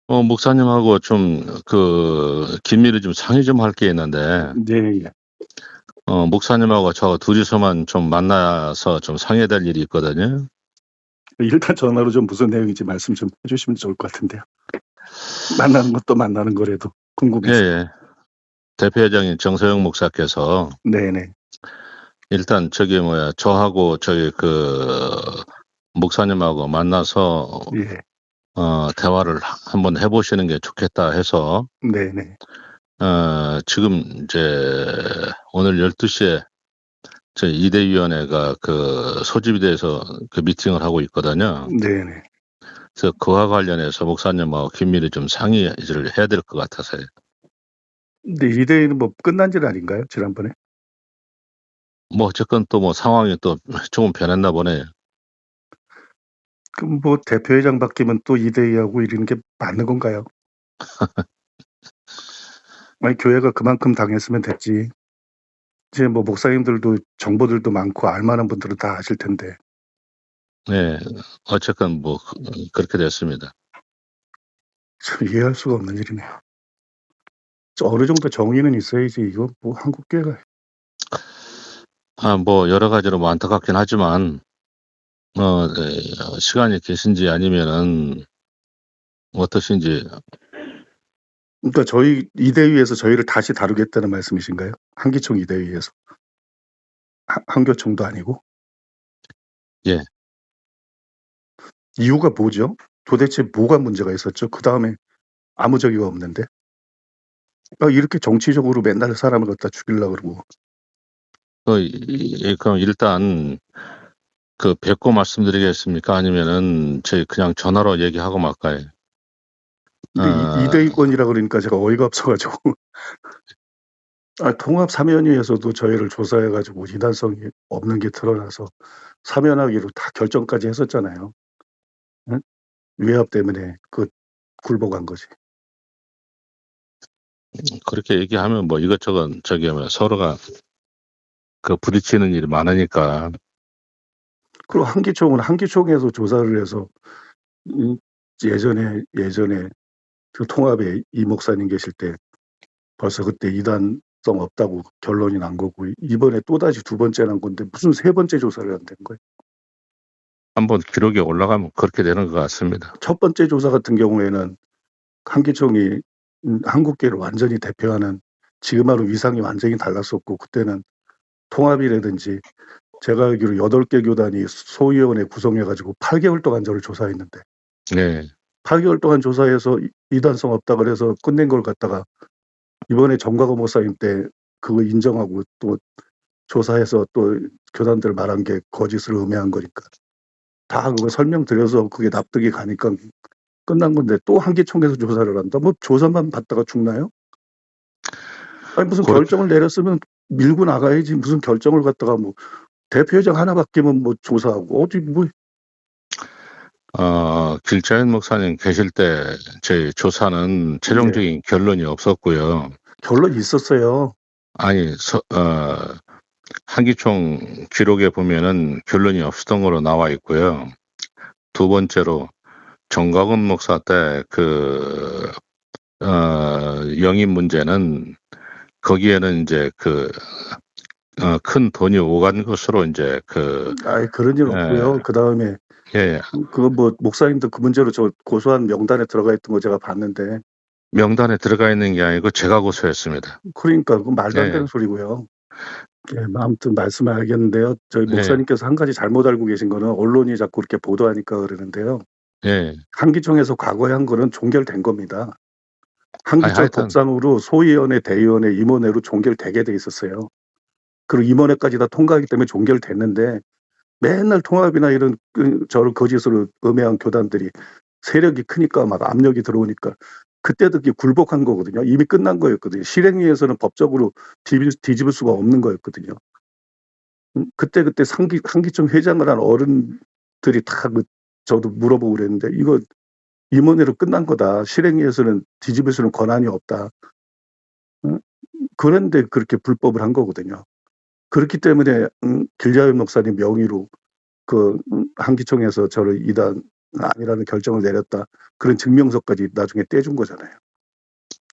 목사님하고 좀 긴밀히 좀 상의 좀 할 게 있는데, 네, 예. 목사님하고 저 둘이서만 좀 만나서 좀 상의해야 될 일이 있거든요. 일단 전화로 좀 무슨 내용인지 말씀 좀 해주시면 좋을 것 같은데요. 만나는 것도 만나는 거라도 예, 궁금해서. 예. 대표회장인 정서영 목사께서 네네. 일단 저하고 목사님하고 만나서 예. 대화를 한번 해보시는 게 좋겠다 해서 네네. 지금 이제 오늘 12시에 저희 이대위원회가 소집이 돼서 미팅을 하고 있거든요. 네네. 그래서 그와 관련해서 목사님하고 긴밀히 좀 상의를 해야 될 것 같아서요. 근데 이대희는 뭐 끝난 질 아닌가요? 지난번에? 어쨌건 또 상황이 또 조금 변했나 보네요. 그럼 뭐 대표회장 바뀌면 또 이대희하고 이러는 게 맞는 건가요? 아니 교회가 그만큼 당했으면 됐지. 이제 뭐 목사님들도 정보들도 많고 알만한 분들은 다 아실 텐데. 네, 어쨌건 그렇게 됐습니다. 참 이해할 수가 없는 일이네요. 어느 정도 정의는 있어야지. 이거 뭐 한국 교회가. 여러 가지로 안타깝긴 하지만 네, 시간이 계신지 아니면은 어떠신지. 그러니까 저희 이대위에서 저희를 다시 다루겠다는 말씀이신가요? 한기총 이대위에서. 한교총도 아니고. 예. 이유가 뭐죠? 도대체 뭐가 문제가 있었죠? 그다음에 아무 적이가 없는데. 이렇게 정치적으로 맨날 사람을 갖다 죽이려고 그러고. 그럼 일단 뵙고 말씀드리겠습니까? 아니면은 저희 그냥 전화로 얘기하고 말까요? 근데 이대위권이라 그러니까 제가 어이가 없어가지고. 통합 사면위에서도 저희를 조사해가지고 이단성이 없는 게 드러나서 사면하기로 다 결정까지 했었잖아요. 응? 외압 때문에 굴복한 거지. 그렇게 얘기하면 이것저것 서로가 부딪히는 일이 많으니까. 그리고 한기총은 한기총에서 조사를 해서 예전에 그 통합에 이 목사님 계실 때 벌써 그때 이단성 없다고 결론이 난 거고 이번에 또다시 두 번째 난 건데 무슨 세 번째 조사를 안 된 거예요. 한번 기록에 올라가면 그렇게 되는 것 같습니다. 첫 번째 조사 같은 경우에는 한기총이 한국계를 완전히 대표하는 지금하고 위상이 완전히 달랐었고 그때는 통합이라든지 제가 알기로 8개 교단이 소위원회 구성해가지고 8개월 동안 저를 조사했는데 네. 8개월 동안 조사해서 이단성 없다 그래서 끝낸 걸 갖다가 이번에 정과거 목사님 때 그거 인정하고 또 조사해서 또 교단들 말한 게 거짓을 음해한 거니까 다 그거 설명드려서 그게 납득이 가니까 끝난 건데 또 한기총에서 조사를 한다? 뭐 조사만 받다가 죽나요? 아니 무슨 결정을 내렸으면 밀고 나가야지 무슨 결정을 갖다가 뭐 대표회장 하나 바뀌면 뭐 조사하고 어디 뭐. 길자연 목사님 계실 때 저희 조사는 최종적인 결론이 없었고요. 결론이 있었어요. 아니, 한기총 기록에 보면은 결론이 없었던 걸로 나와 있고요. 두 번째로 정광훈 목사 때 영입 문제는 거기에는 이제 큰 돈이 오간 것으로 이제 그런 일 없고요. 그 다음에 예. 그거 뭐 목사님도 그 문제로 저 고소한 명단에 들어가 있던 거 제가 봤는데. 명단에 들어가 있는 게 아니고 제가 고소했습니다. 그러니까 그건 말도 안 되는 소리고요. 예, 아무튼 말씀을 알겠는데요. 저희 목사님께서 한 가지 잘못 알고 계신 거는 언론이 자꾸 이렇게 보도하니까 그러는데요. 예. 한기총에서 과거에 한 거는 종결된 겁니다. 한기총 하여튼 법상으로 소위원회, 대의원회, 임원회로 종결되게 돼 있었어요. 그리고 임원회까지 다 통과하기 때문에 종결됐는데 맨날 통합이나 이런 저를 거짓으로 음해한 교단들이 세력이 크니까 막 압력이 들어오니까 그때도 이렇게 굴복한 거거든요. 이미 끝난 거였거든요. 실행위에서는 법적으로 뒤집을 수가 없는 거였거든요. 그때 한기총 회장을 한 어른들이 다 저도 물어보고 그랬는데 이거 임원회로 끝난 거다. 실행위에서는 뒤집을 수는 권한이 없다. 그런데 그렇게 불법을 한 거거든요. 그렇기 때문에 길자연 목사님 명의로 한기총에서 저를 이단 아니라는 결정을 내렸다. 그런 증명서까지 나중에 떼준 거잖아요.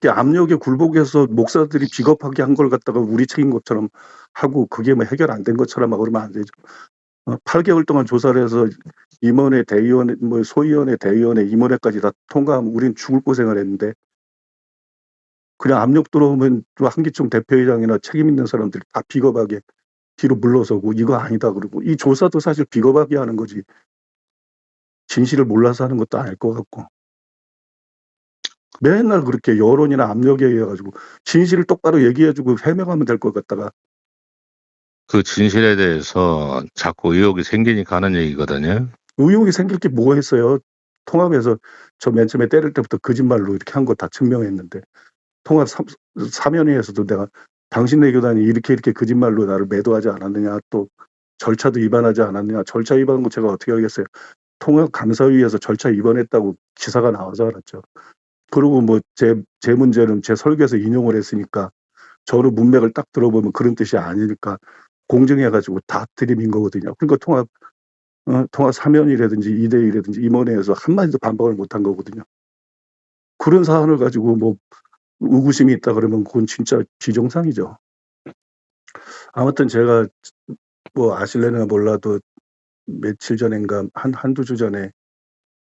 압력에 굴복해서 목사들이 비겁하게 한 걸 갖다가 우리 책인 것처럼 하고 그게 뭐 해결 안 된 것처럼 하고 그러면 안 되죠. 8개월 동안 조사를 해서 임원회, 대의원회, 뭐 소위원회, 대의원회, 임원회까지 다 통과하면 우린 죽을 고생을 했는데 그냥 압력 들어오면 또 한기총 대표회장이나 책임 있는 사람들이 다 비겁하게 뒤로 물러서고 이거 아니다 그러고 이 조사도 사실 비겁하게 하는 거지 진실을 몰라서 하는 것도 아닐 것 같고 맨날 그렇게 여론이나 압력에 의해 가지고 진실을 똑바로 얘기해주고 해명하면 될 것 같다가 그 진실에 대해서 자꾸 의혹이 생기니까 하는 얘기거든요. 의혹이 생길 게 뭐가 있어요. 통합에서 저 맨 처음에 때릴 때부터 거짓말로 이렇게 한 거 다 증명했는데 통합 사면회에서도 내가 당신네 교단이 이렇게 거짓말로 나를 매도하지 않았느냐 또 절차도 위반하지 않았느냐 절차 위반한 거 제가 어떻게 알겠어요. 통합 감사위에서 절차 위반했다고 기사가 나와서 알았죠. 그리고 뭐 제 문제는 제 설교에서 인용을 했으니까 저는 문맥을 딱 들어보면 그런 뜻이 아니니까 공정해가지고 다 들이민 거거든요. 그러니까 통합 사면이라든지 이대위라든지 임원회에서 한마디도 반박을 못한 거거든요. 그런 사안을 가지고 뭐 의구심이 있다 그러면 그건 진짜 비정상이죠. 아무튼 제가 뭐 아실래나 몰라도 며칠 전인가 한두 주 전에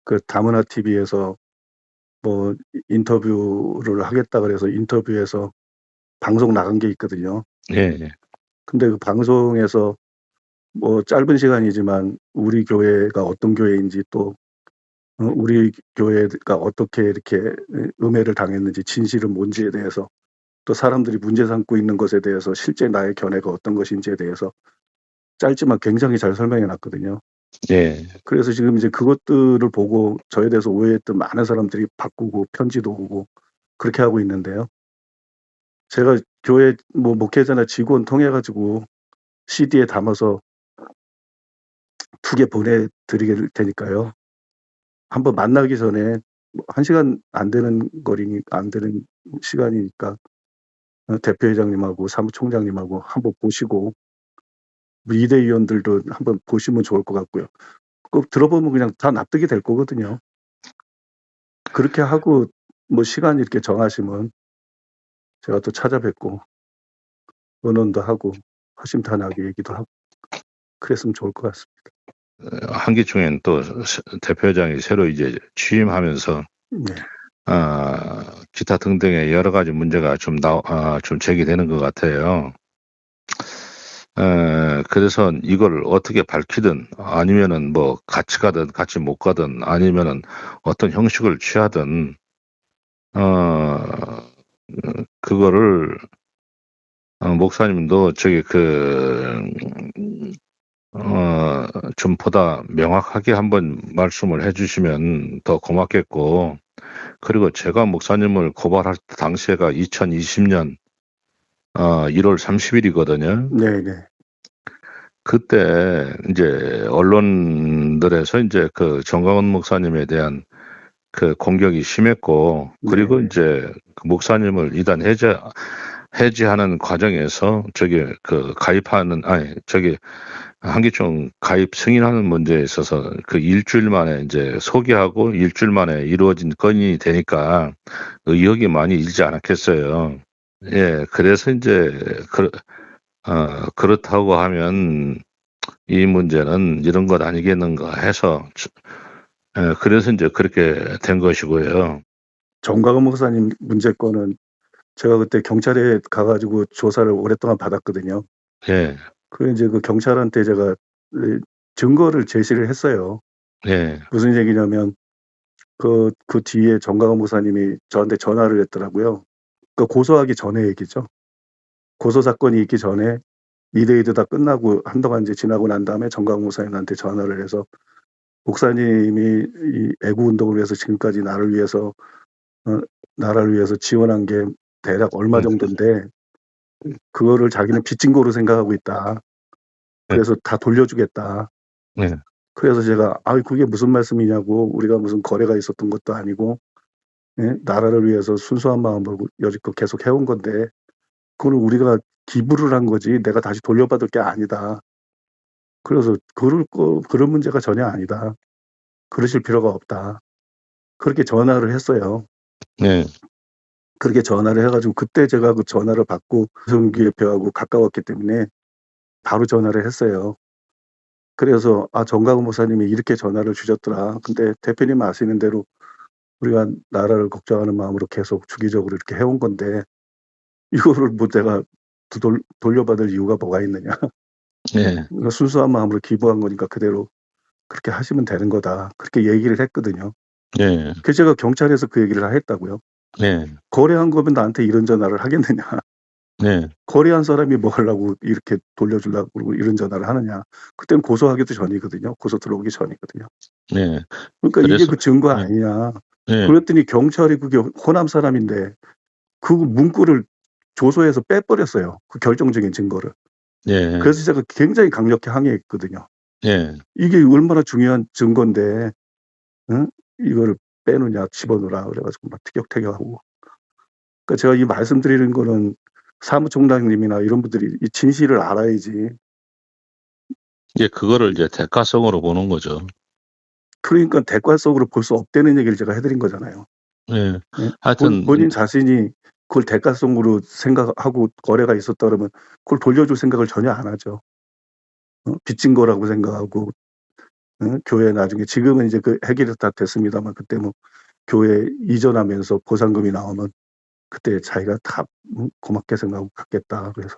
그 다문화 TV에서 뭐 인터뷰를 하겠다 그래서 인터뷰에서 방송 나간 게 있거든요. 예, 예. 근데 그 방송에서 뭐 짧은 시간이지만 우리 교회가 어떤 교회인지 또 우리 교회가 어떻게 이렇게 음해를 당했는지 진실은 뭔지에 대해서 또 사람들이 문제 삼고 있는 것에 대해서 실제 나의 견해가 어떤 것인지에 대해서 짧지만 굉장히 잘 설명해 놨거든요. 예. 그래서 지금 이제 그것들을 보고 저에 대해서 오해했던 많은 사람들이 바꾸고 편지도 오고 그렇게 하고 있는데요. 제가 교회 뭐 목회자나 직원 통해 가지고 CD에 담아서 2개 보내드릴 테니까요. 한번 만나기 전에 1시간 안 되는 안 되는 시간이니까 대표회장님하고 사무총장님하고 한번 보시고 뭐 이대위원들도 한번 보시면 좋을 것 같고요. 꼭 들어보면 그냥 다 납득이 될 거거든요. 그렇게 하고 뭐 시간 이렇게 정하시면 제가 또 찾아뵙고 의논도 하고 허심탄회하게 얘기도 하고 그랬으면 좋을 것 같습니다. 한기총엔 또 대표회장이 새로 이제 취임하면서 네. 기타 등등의 여러 가지 문제가 좀 제기되는 것 같아요. 그래서 이걸 어떻게 밝히든 아니면은 뭐 같이 가든 같이 못 가든 아니면은 어떤 형식을 취하든 그거를 목사님도 좀 보다 명확하게 한번 말씀을 해주시면 더 고맙겠고, 그리고 제가 목사님을 고발할 당시에가 2020년 1월 30일이거든요. 네네. 그때 이제 언론들에서 이제 그 정광훈 목사님에 대한 그 공격이 심했고, 그리고 네. 이제 그 목사님을 이단 해지하는 과정에서 한기총 가입 승인하는 문제에 있어서 그 일주일 만에 이제 소개하고 일주일 만에 이루어진 건이 되니까 의혹이 많이 일지 않았겠어요. 예, 그래서 이제 그렇다고 하면 이 문제는 이런 것 아니겠는가 해서 그래서 이제 그렇게 된 것이고요. 정광훈 목사님 문제권은 제가 그때 경찰에 가가지고 조사를 오랫동안 받았거든요. 예, 그 이제 그 경찰한테 제가 증거를 제시를 했어요. 예, 무슨 얘기냐면 그 뒤에 정광훈 목사님이 저한테 전화를 했더라고요. 그 고소하기 전에 얘기죠. 고소 사건이 있기 전에 이대이도 다 끝나고 한동안 이제 지나고 난 다음에 정광훈 목사님한테 전화를 해서 목사님이 이 애국 운동을 위해서 지금까지 나라를 위해서 지원한 게 대략 얼마 정도인데 그거를 자기는 빚진 거로 생각하고 있다. 그래서 다 돌려주겠다. 예, 그래서 제가 그게 무슨 말씀이냐고 우리가 무슨 거래가 있었던 것도 아니고 나라를 위해서 순수한 마음으로 여지껏 계속 해온 건데 그걸 우리가 기부를 한 거지 내가 다시 돌려받을 게 아니다. 그래서 그런 문제가 전혀 아니다. 그러실 필요가 없다. 그렇게 전화를 했어요. 네. 그렇게 전화를 해가지고 그때 제가 그 전화를 받고 송기 대표하고 가까웠기 때문에 바로 전화를 했어요. 그래서 정강훈 목사님이 이렇게 전화를 주셨더라. 근데 대표님 아시는 대로 우리가 나라를 걱정하는 마음으로 계속 주기적으로 이렇게 해온 건데 이거를 뭐 내가 돌려받을 이유가 뭐가 있느냐. 네. 순수한 마음으로 기부한 거니까 그대로 그렇게 하시면 되는 거다. 그렇게 얘기를 했거든요. 네. 그래서 제가 경찰에서 그 얘기를 했다고요. 네. 거래한 거면 나한테 이런 전화를 하겠느냐. 네. 거래한 사람이 뭐 하려고 이렇게 돌려주려고 그러고 이런 전화를 하느냐. 그때는 고소하기도 전이거든요. 고소 들어오기 전이거든요. 네. 그러니까 이게 그래서 그 증거 네. 아니냐. 네. 그랬더니 경찰이 그게 호남 사람인데 그 문구를 조서에서 빼버렸어요. 그 결정적인 증거를. 네. 그래서 제가 굉장히 강력히 항의했거든요. 네. 이게 얼마나 중요한 증거인데, 응? 이거를 빼느냐, 집어넣으라. 그래가지고 막 티격태격하고. 그러니까 제가 이 말씀드리는 거는 사무총장님이나 이런 분들이 이 진실을 알아야지. 이제 그거를 이제 대가성으로 보는 거죠. 그러니까 대가성으로 볼 수 없다는 얘기를 제가 해드린 거잖아요. 네. 예? 하여튼 본인 자신이 그걸 대가성으로 생각하고 거래가 있었다 그러면 그걸 돌려줄 생각을 전혀 안 하죠. 빚진 거라고 생각하고, 교회 나중에 지금은 이제 그 해결이 다 됐습니다만 그때 뭐 교회 이전하면서 보상금이 나오면 그때 자기가 다 고맙게 생각하고 갖겠다. 그래서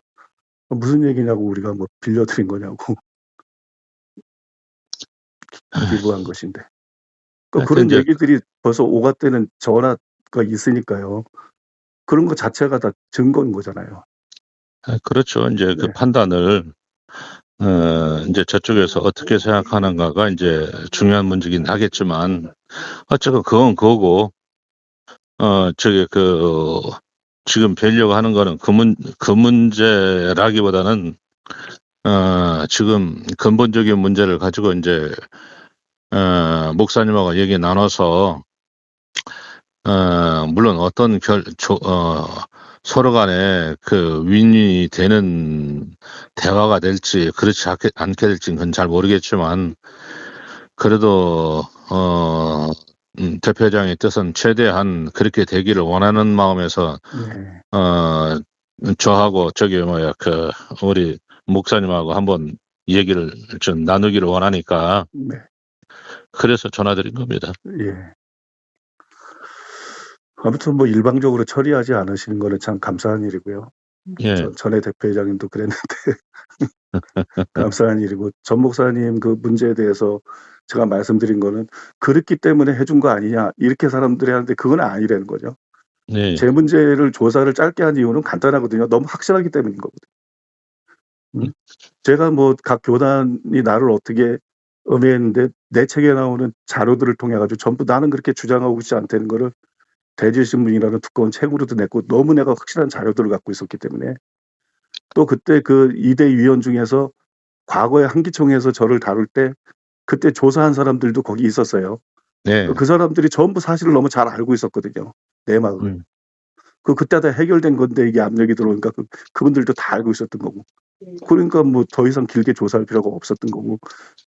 무슨 얘기냐고 우리가 뭐 빌려드린 거냐고 기부한 것인데. 그러니까 하여튼 그런 이제 얘기들이 벌써 오갔다는 전화가 있으니까요. 그런 것 자체가 다 증거인 거잖아요. 그렇죠. 이제 그 네. 판단을 이제 저쪽에서 어떻게 생각하는가가 이제 중요한 문제긴 하겠지만 어쨌건 그건 그거고 저기 지금 뵈려고 하는 거는 그 문제라기보다는 지금 근본적인 문제를 가지고 이제 목사님하고 얘기 나눠서 물론 어떤 서로 간에 그 윈윈이 되는 대화가 될지 그렇지 않게 될지는 그건 잘 모르겠지만 그래도 대표장의 뜻은 최대한 그렇게 되기를 원하는 마음에서 네. 저하고 우리 목사님하고 한번 얘기를 좀 나누기를 원하니까 네. 그래서 전화드린 겁니다. 예. 아무튼 뭐 일방적으로 처리하지 않으시는 거는 참 감사한 일이고요. 예. 전에 대표회장님도 그랬는데 감사한 일이고 전 목사님 그 문제에 대해서 제가 말씀드린 거는 그렇기 때문에 해준 거 아니냐 이렇게 사람들이 하는데 그건 아니라는 거죠. 네. 제 문제를 조사를 짧게 한 이유는 간단하거든요. 너무 확실하기 때문인 거거든요. 제가 뭐 각 교단이 나를 어떻게 음해했는데 내 책에 나오는 자료들을 통해 가지고 전부 나는 그렇게 주장하고 있지 않다는 거를 대질신문이라는 두꺼운 책으로도 냈고 너무 내가 확실한 자료들을 갖고 있었기 때문에 또 그때 그 2대 위원 중에서 과거에 한기총에서 저를 다룰 때 그때 조사한 사람들도 거기 있었어요. 네. 그 사람들이 전부 사실을 너무 잘 알고 있었거든요. 내막을. 그때 다 해결된 건데 이게 압력이 들어오니까 그분들도 다 알고 있었던 거고. 그러니까 뭐 더 이상 길게 조사할 필요가 없었던 거고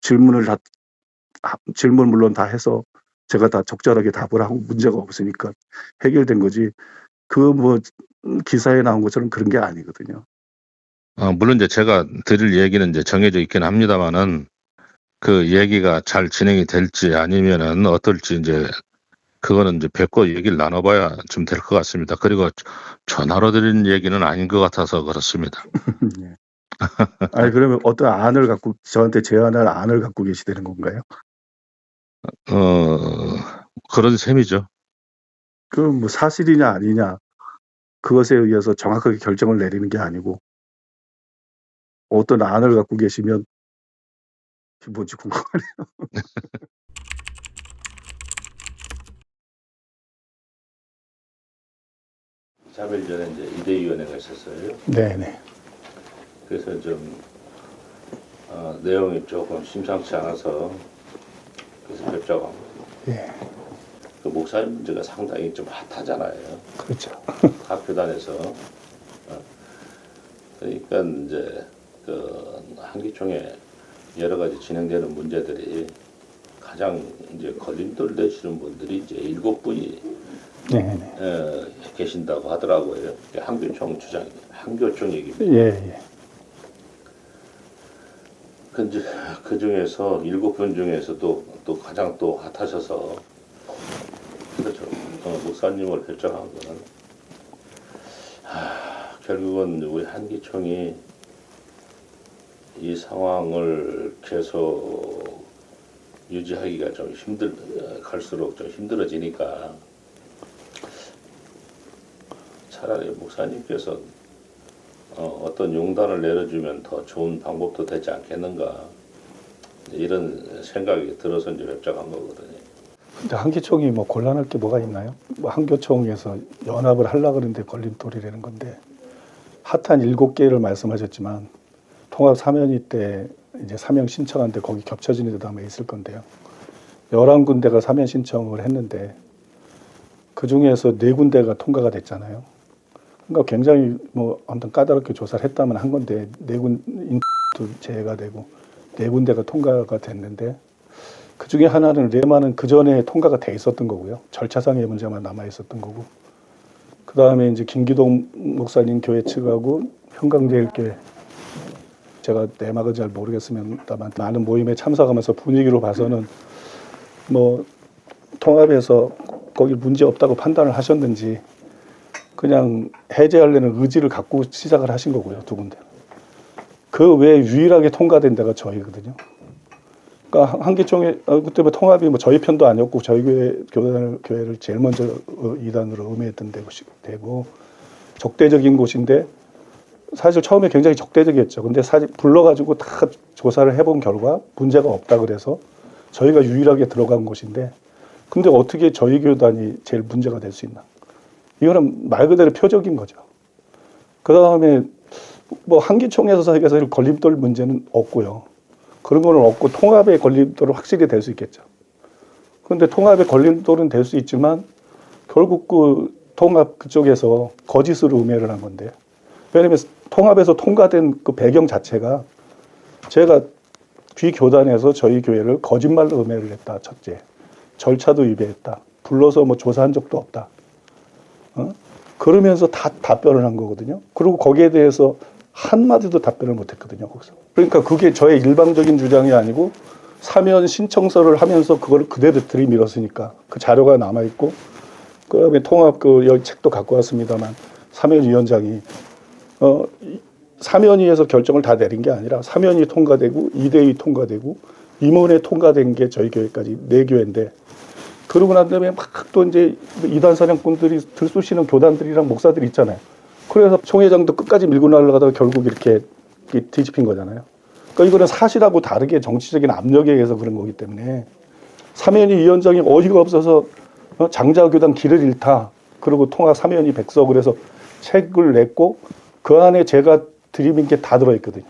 질문 물론 다 해서 제가 다 적절하게 답을 하고 문제가 없으니까 해결된 거지. 뭐 기사에 나온 것처럼 그런 게 아니거든요. 물론 이제 제가 드릴 얘기는 이제 정해져 있긴 합니다만은 그 얘기가 잘 진행이 될지 아니면은 어떨지 이제 그거는 이제 뵙고 얘기를 나눠봐야 좀 될 것 같습니다. 그리고 전화로 드리는 얘기는 아닌 것 같아서 그렇습니다. 예. 아니 그러면 어떤 안을 갖고 저한테 제안할 안을 갖고 계시다는 건가요? 그런 셈이죠. 그럼 뭐 사실이냐 아니냐 그것에 의해서 정확하게 결정을 내리는 게 아니고 어떤 안을 갖고 계시면 뭔지 궁금하네요. 자멸 전에 이제 이대위원회가 있었어요. 네네. 그래서 좀 내용이 조금 심상치 않아서 그래서 뵙자고 합니다. 예. 그 목사님 문제가 상당히 좀 핫하잖아요. 그렇죠. 각 교단에서. 그러니까 이제 그 한기총에 여러 가지 진행되는 문제들이 가장 이제 걸림돌 되시는 분들이 이제 7분이 네. 계신다고 하더라고요. 한교총 주장, 한교총 얘기입니다. 예, 예. 그 중에서 7분 중에서도 또 가장 또 핫하셔서 그렇죠. 목사님을 결정한 거는 결국은 우리 한기총이 이 상황을 계속 유지하기가 좀 갈수록 좀 힘들어지니까 차라리 목사님께서 어떤 용단을 내려주면 더 좋은 방법도 되지 않겠는가 이런 생각이 들어서 이제 협작한 거거든요. 근데 한기총이 뭐 곤란할 게 뭐가 있나요? 뭐 한교총에서 연합을 하려고 그러는데 걸림돌이라는 건데 핫한 7개를 말씀하셨지만 통합 사면위 때 이제 사면 신청한데 거기 겹쳐지는 데도 아마 있을 건데요. 11군데가 사면 신청을 했는데 그 중에서 4군데가 통과가 됐잖아요. 그러니까 굉장히 뭐 아무튼 까다롭게 조사를 했다면 한 건데 4군도 제외가 되고 4군데가 통과가 됐는데 그 중에 하나는 레마는 그 전에 통과가 돼 있었던 거고요. 절차상의 문제만 남아 있었던 거고. 그 다음에 이제 김기동 목사님 교회 측하고 평강제일교회 제가 내막은 잘 모르겠습니다만 많은 모임에 참석하면서 분위기로 봐서는 뭐 통합에서 거기 문제 없다고 판단을 하셨는지 그냥 해제하려는 의지를 갖고 시작을 하신 거고요. 2군데. 그 외에 유일하게 통과된 데가 저희거든요. 그러니까 한기총회 그때 뭐 통합이 뭐 저희 편도 아니었고 저희 교회를 제일 먼저 이단으로 음해했던 데고 적대적인 곳인데 사실 처음에 굉장히 적대적이었죠. 근데 사실 불러가지고 다 조사를 해본 결과 문제가 없다 그래서 저희가 유일하게 들어간 곳인데 근데 어떻게 저희 교단이 제일 문제가 될 수 있나? 이거는 말 그대로 표적인 거죠. 그 다음에 뭐 한기총에서 걸림돌 문제는 없고요. 그런 거는 없고 통합의 걸림돌은 확실히 될 수 있겠죠. 그런데 통합의 걸림돌은 될 수 있지만 결국 그 통합 그쪽에서 거짓으로 음해를 한 건데 왜냐하면 통합에서 통과된 그 배경 자체가 제가 귀교단에서 저희 교회를 거짓말로 음해를 했다. 첫째. 절차도 위배했다. 불러서 뭐 조사한 적도 없다. 그러면서 다 답변을 한 거거든요. 그리고 거기에 대해서 한마디도 답변을 못 했거든요. 거기서. 그러니까 그게 저의 일방적인 주장이 아니고 사면 신청서를 하면서 그걸 그대로 들이밀었으니까 그 자료가 남아있고 그 다음에 통합 그 책도 갖고 왔습니다만 사면위원장이 사면위에서 결정을 다 내린 게 아니라 사면위 통과되고 2대위 통과되고 임원회 통과된 게 저희 교회까지 4교회인데 그러고 난 다음에 막 또 이제 이단 사냥꾼들이 들쑤시는 교단들이랑 목사들이 있잖아요. 그래서 총회장도 끝까지 밀고 날아가다가 결국 이렇게 뒤집힌 거잖아요. 그러니까 이거는 사실하고 다르게 정치적인 압력에 의해서 그런 거기 때문에 사면위 위원장이 어이가 없어서 장자교단 길을 잃다. 그리고 통합 사면위 백석을 해서 책을 냈고 그 안에 제가 들이민 게 다 들어있거든요.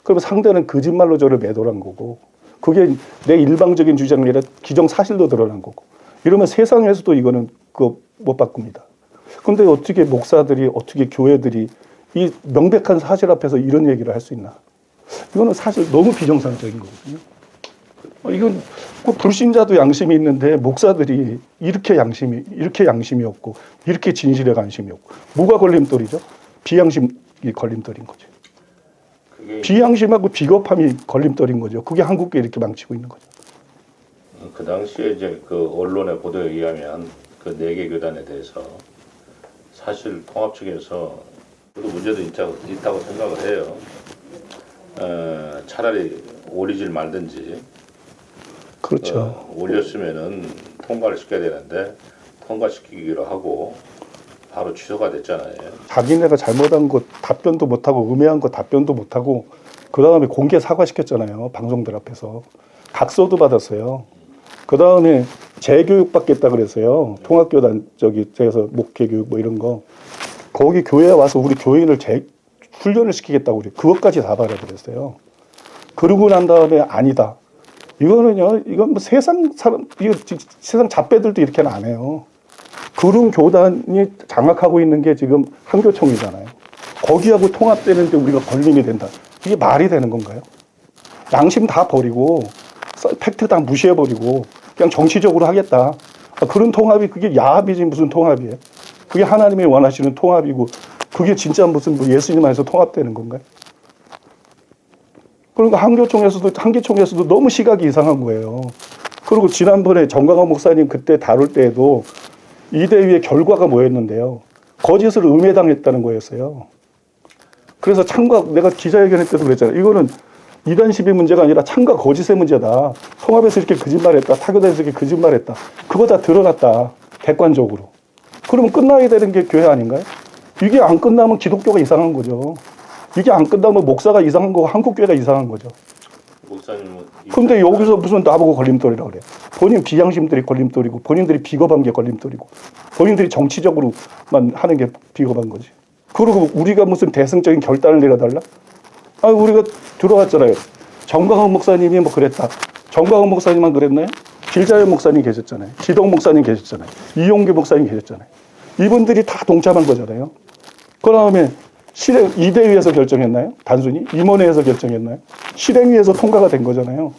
그러면 상대는 거짓말로 저를 매도한 거고 그게 내 일방적인 주장이 아니라 기정사실도 드러난 거고 이러면 세상에서도 이거는 못 바꿉니다. 근데 어떻게 목사들이 어떻게 교회들이 이 명백한 사실 앞에서 이런 얘기를 할 수 있나? 이거는 사실 너무 비정상적인 거거든요. 이건 꼭 불신자도 양심이 있는데 목사들이 이렇게 양심이 없고 이렇게 진실에 관심이 없고 뭐가 걸림돌이죠? 비양심이 걸림돌인 거죠. 비양심하고 비겁함이 걸림돌인 거죠. 그게 한국교회 이렇게 망치고 있는 거죠. 그 당시에 이제 그 언론의 보도에 의하면 그 4개 교단에 대해서 사실 통합 측에서 그래도 문제도 있다고 생각을 해요. 차라리 올리질 말든지. 그렇죠. 올렸으면은 통과를 시켜야 되는데 통과시키기로 하고 바로 취소가 됐잖아요. 자기네가 잘못한 거 답변도 못하고 음해한 거 답변도 못하고 그 다음에 공개 사과시켰잖아요. 방송들 앞에서. 각서도 받았어요. 그 다음에 재교육 받겠다 그랬어요. 통합교단 저기서 목회교육 뭐 이런 거. 거기 교회에 와서 우리 교인을 훈련을 시키겠다고 그래. 그것까지 다 받아버렸어요. 그러고 난 다음에 아니다. 이거는 뭐 세상 잡배들도 이렇게는 안 해요. 그런 교단이 장악하고 있는 게 지금 한교총이잖아요. 거기하고 통합되는데 우리가 걸림이 된다. 이게 말이 되는 건가요? 양심 다 버리고 팩트 다 무시해버리고 그냥 정치적으로 하겠다. 그런 통합이 그게 야합이지 무슨 통합이에요. 그게 하나님이 원하시는 통합이고 그게 진짜 무슨 뭐 예수님 안에서 통합되는 건가요? 그러니까 한기총에서도 너무 시각이 이상한 거예요. 그리고 지난번에 정광훈 목사님 그때 다룰 때에도 이대위의 결과가 뭐였는데요. 거짓을 음해당했다는 거였어요. 그래서 참과 내가 기자회견 때도 그랬잖아요. 이거는 이단 시비 문제가 아니라 참과 거짓의 문제다. 통합에서 이렇게 거짓말했다. 타교단에서 이렇게 거짓말했다. 그거 다 드러났다. 객관적으로. 그러면 끝나야 되는 게 교회 아닌가요? 이게 안 끝나면 기독교가 이상한 거죠. 이게 안 끝나면 목사가 이상한 거고 한국교회가 이상한 거죠. 목사님은 근데 여기서 무슨 나보고 걸림돌이라고 그래요. 본인 비양심들이 걸림돌이고 본인들이 비겁한 게 걸림돌이고 본인들이 정치적으로만 하는 게 비겁한 거지. 그리고 우리가 무슨 대승적인 결단을 내려달라? 우리가 들어왔잖아요. 정광훈 목사님이 뭐 그랬다. 정광훈 목사님만 그랬나요? 길자연 목사님 계셨잖아요. 지동 목사님 계셨잖아요. 이용규 목사님 계셨잖아요. 이분들이 다 동참한 거잖아요. 그 다음에 이대위에서 결정했나요? 단순히 임원회에서 결정했나요? 실행위에서 통과가 된 거잖아요.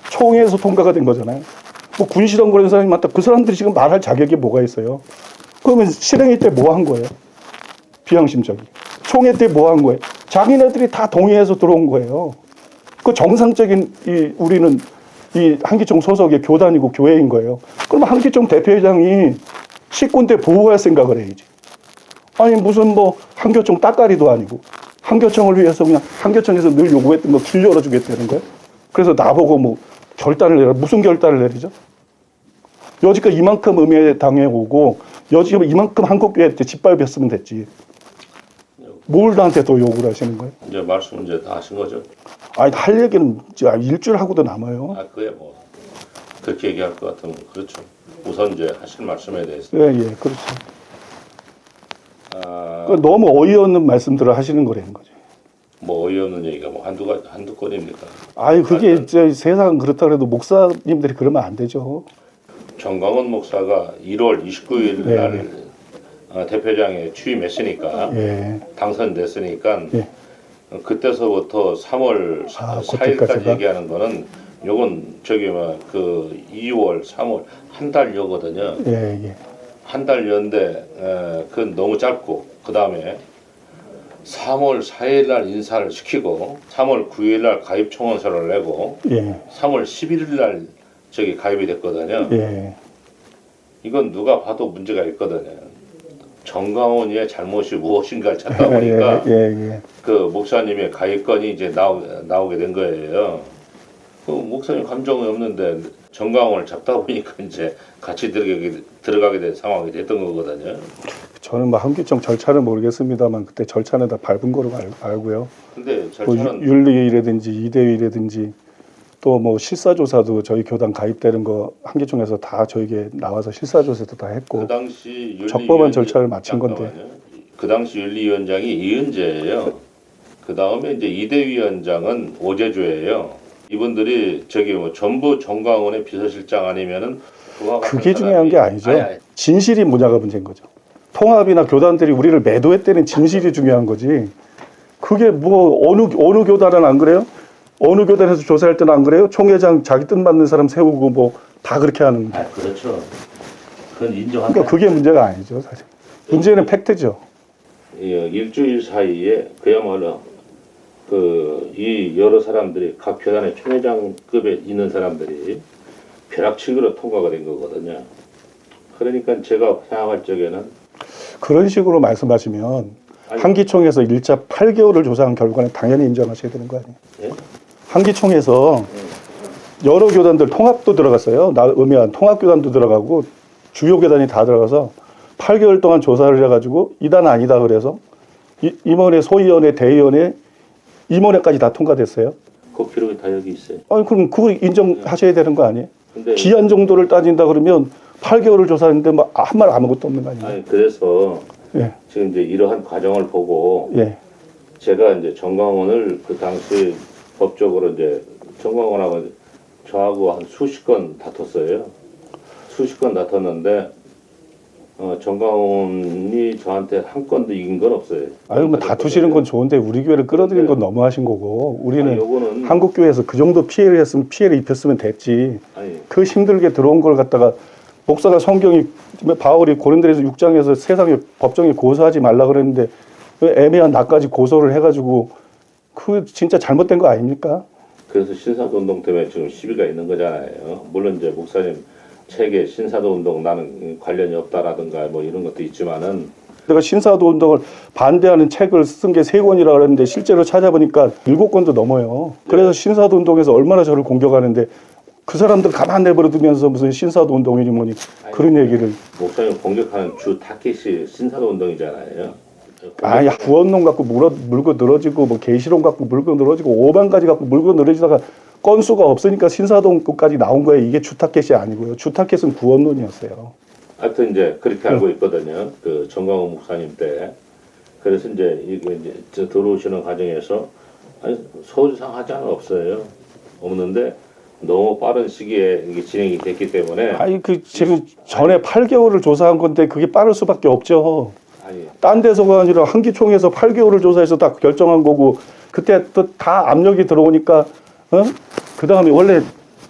총회에서 통과가 된 거잖아요. 뭐 군시동 그런 사람이 많다. 그 사람들이 지금 말할 자격이 뭐가 있어요? 그러면 실행위 때 뭐 한 거예요? 비양심적이. 총회 때 뭐 한 거예요? 자기네들이 다 동의해서 들어온 거예요. 그 정상적인 우리는 이 한기총 소속의 교단이고 교회인 거예요. 그러면 한기총 대표회장이 식구인데 보호할 생각을 해야지. 아니 무슨 뭐 한교총 따까리도 아니고 한교총을 위해서 그냥 한교총에서 늘 요구했던 거 길 열어주겠다는 거예요. 그래서 나보고 뭐 결단을 내라. 무슨 결단을 내리죠? 여지껏 이만큼 음해 당해오고 여지껏 이만큼 한국교회 때 짓밟혔으면 됐지. 뭘 나한테 또 요구를 하시는 거예요? 이제 말씀 이제 다 하신 거죠. 아니 할 얘기는 이제 일주일 하고도 남아요. 그게 뭐 그렇게 얘기할 것 같으면 그렇죠. 우선 이제 하실 말씀에 대해서 예, 그렇죠. 너무 어이없는 말씀들을 하시는 거라는 거죠. 뭐 어이없는 얘기가 뭐 한두 건입니까? 그게 이제 세상 그렇다 그래도 목사님들이 그러면 안 되죠. 정광훈 목사가 1월 29일 날 대표장에 취임했으니까 당선됐으니까 그때서부터 3월 4일까지 얘기하는 거는 요건 그 2월 3월 한 달여거든요. 한 달여인데 그건 너무 짧고 그 다음에 3월 4일 날 인사를 시키고 3월 9일 날 가입 청원서를 내고 3월 11일 날 가입이 됐거든요. 이건 누가 봐도 문제가 있거든요. 정광훈의 잘못이 무엇인가를 찾다 보니까 그 목사님의 가입건이 이제 나오게 된 거예요. 그 목사님 감정이 없는데 정광훈을 잡다 보니까 이제 같이 들어가게 된 상황이 됐던 거거든요. 저는 뭐 한기총 절차는 모르겠습니다만 그때 절차는 다 밟은 거로 알고요. 근데 절차는 윤리위라든지 이대위라든지 또 뭐 실사조사도 저희 교단 가입되는 거 한기총에서 다 저에게 나와서 실사조사도 다 했고 그 당시 적법한 절차를 마친 건데 그 당시 윤리위원장이 이은재예요. 그 다음에 이제 이대위원장은 오재주예요. 이분들이 뭐 전부 정광훈의 비서실장 아니면은 그게 중요한 게 아니죠. 진실이 뭐냐가 문제인 거죠. 통합이나 교단들이 우리를 매도했다는 진실이 중요한 거지. 그게 뭐 어느 교단은 안 그래요? 어느 교단에서 조사할 때는 안 그래요? 총회장 자기 뜻 맞는 사람 세우고 뭐 다 그렇게 하는. 그렇죠. 그건 인정한다. 그러니까 그게 문제가 아니죠, 사실. 문제는 팩트죠. 일주일 사이에 그야말로 이 여러 사람들이 각 교단의 총회장급에 있는 사람들이 벼락치기로 통과가 된 거거든요. 그러니까 제가 생각할 적에는 그런 식으로 말씀하시면 한기총에서 1차 8개월을 조사한 결과는 당연히 인정하셔야 되는 거 아니에요? 예? 한기총에서 여러 교단들 통합도 들어갔어요. 음해한 통합교단도 들어가고 주요 교단이 다 들어가서 8개월 동안 조사를 해가지고 이단 아니다 그래서 임원회, 소위원회, 대의원회, 임원회까지 다 통과됐어요. 그 기록이 다 여기 있어요. 그럼 그걸 인정하셔야 되는 거 아니에요? 근데 기한 정도를 따진다 그러면 8개월을 조사했는데 뭐 한 말 아무것도 없는 거 아니에요? 그래서 지금 이제 이러한 과정을 보고 제가 이제 정광훈을 그 당시 법적으로 이제 정광훈하고 저하고 한 수십 건 다퉜어요. 수십 건 다퉜는데 정광훈이 저한테 한 건도 이긴 건 없어요. 아유, 뭐 다투시는 건 좋은데 우리 교회를 끌어들인 건 너무하신 거고, 우리는 요거는 한국 교회에서 그 정도 피해를 했으면 피해를 입혔으면 됐지. 아니 그 힘들게 들어온 걸 갖다가 목사가 성경이 바울이 고린도에서 6장에서 세상에 법정에 고소하지 말라 그랬는데 그 애매한 나까지 고소를 해가지고 그 진짜 잘못된 거 아닙니까? 그래서 신사도 운동 때문에 지금 시비가 있는 거잖아요. 물론 이제 목사님 책에 신사도 운동 나는 관련이 없다라든가 뭐 이런 것도 있지만은 내가 신사도 운동을 반대하는 책을 쓴 게 3권이라 그랬는데 실제로 찾아보니까 7권도 넘어요. 그래서 신사도 운동에서 얼마나 저를 공격하는데 그 사람들 가만 내버려 두면서 무슨 신사도 운동이니 뭐니 그런 얘기를. 목사님 공격하는 주 타켓이 신사도 운동이잖아요. 아니, 구원론 갖고 물고 늘어지고 뭐 계시론 갖고 물고 늘어지고 오반가지 갖고 물고 늘어지다가 건수가 없으니까 신사동까지 나온 거예요. 이게 주타켓이 아니고요. 주타켓은 구원론이었어요. 하여튼 이제 그렇게 알고 있거든요. 그 정광훈 목사님 때. 그래서 이제 이게 이제 들어오시는 과정에서 아니 소주상 하지 않은 없어요. 없는데 너무 빠른 시기에 이게 진행이 됐기 때문에 아니 그 지금 전에 8개월을 조사한 건데 그게 빠를 수밖에 없죠. 아니 딴 데서가 아니라 한기총에서 8개월을 조사해서 다 결정한 거고 그때 또 다 압력이 들어오니까 그 다음에 원래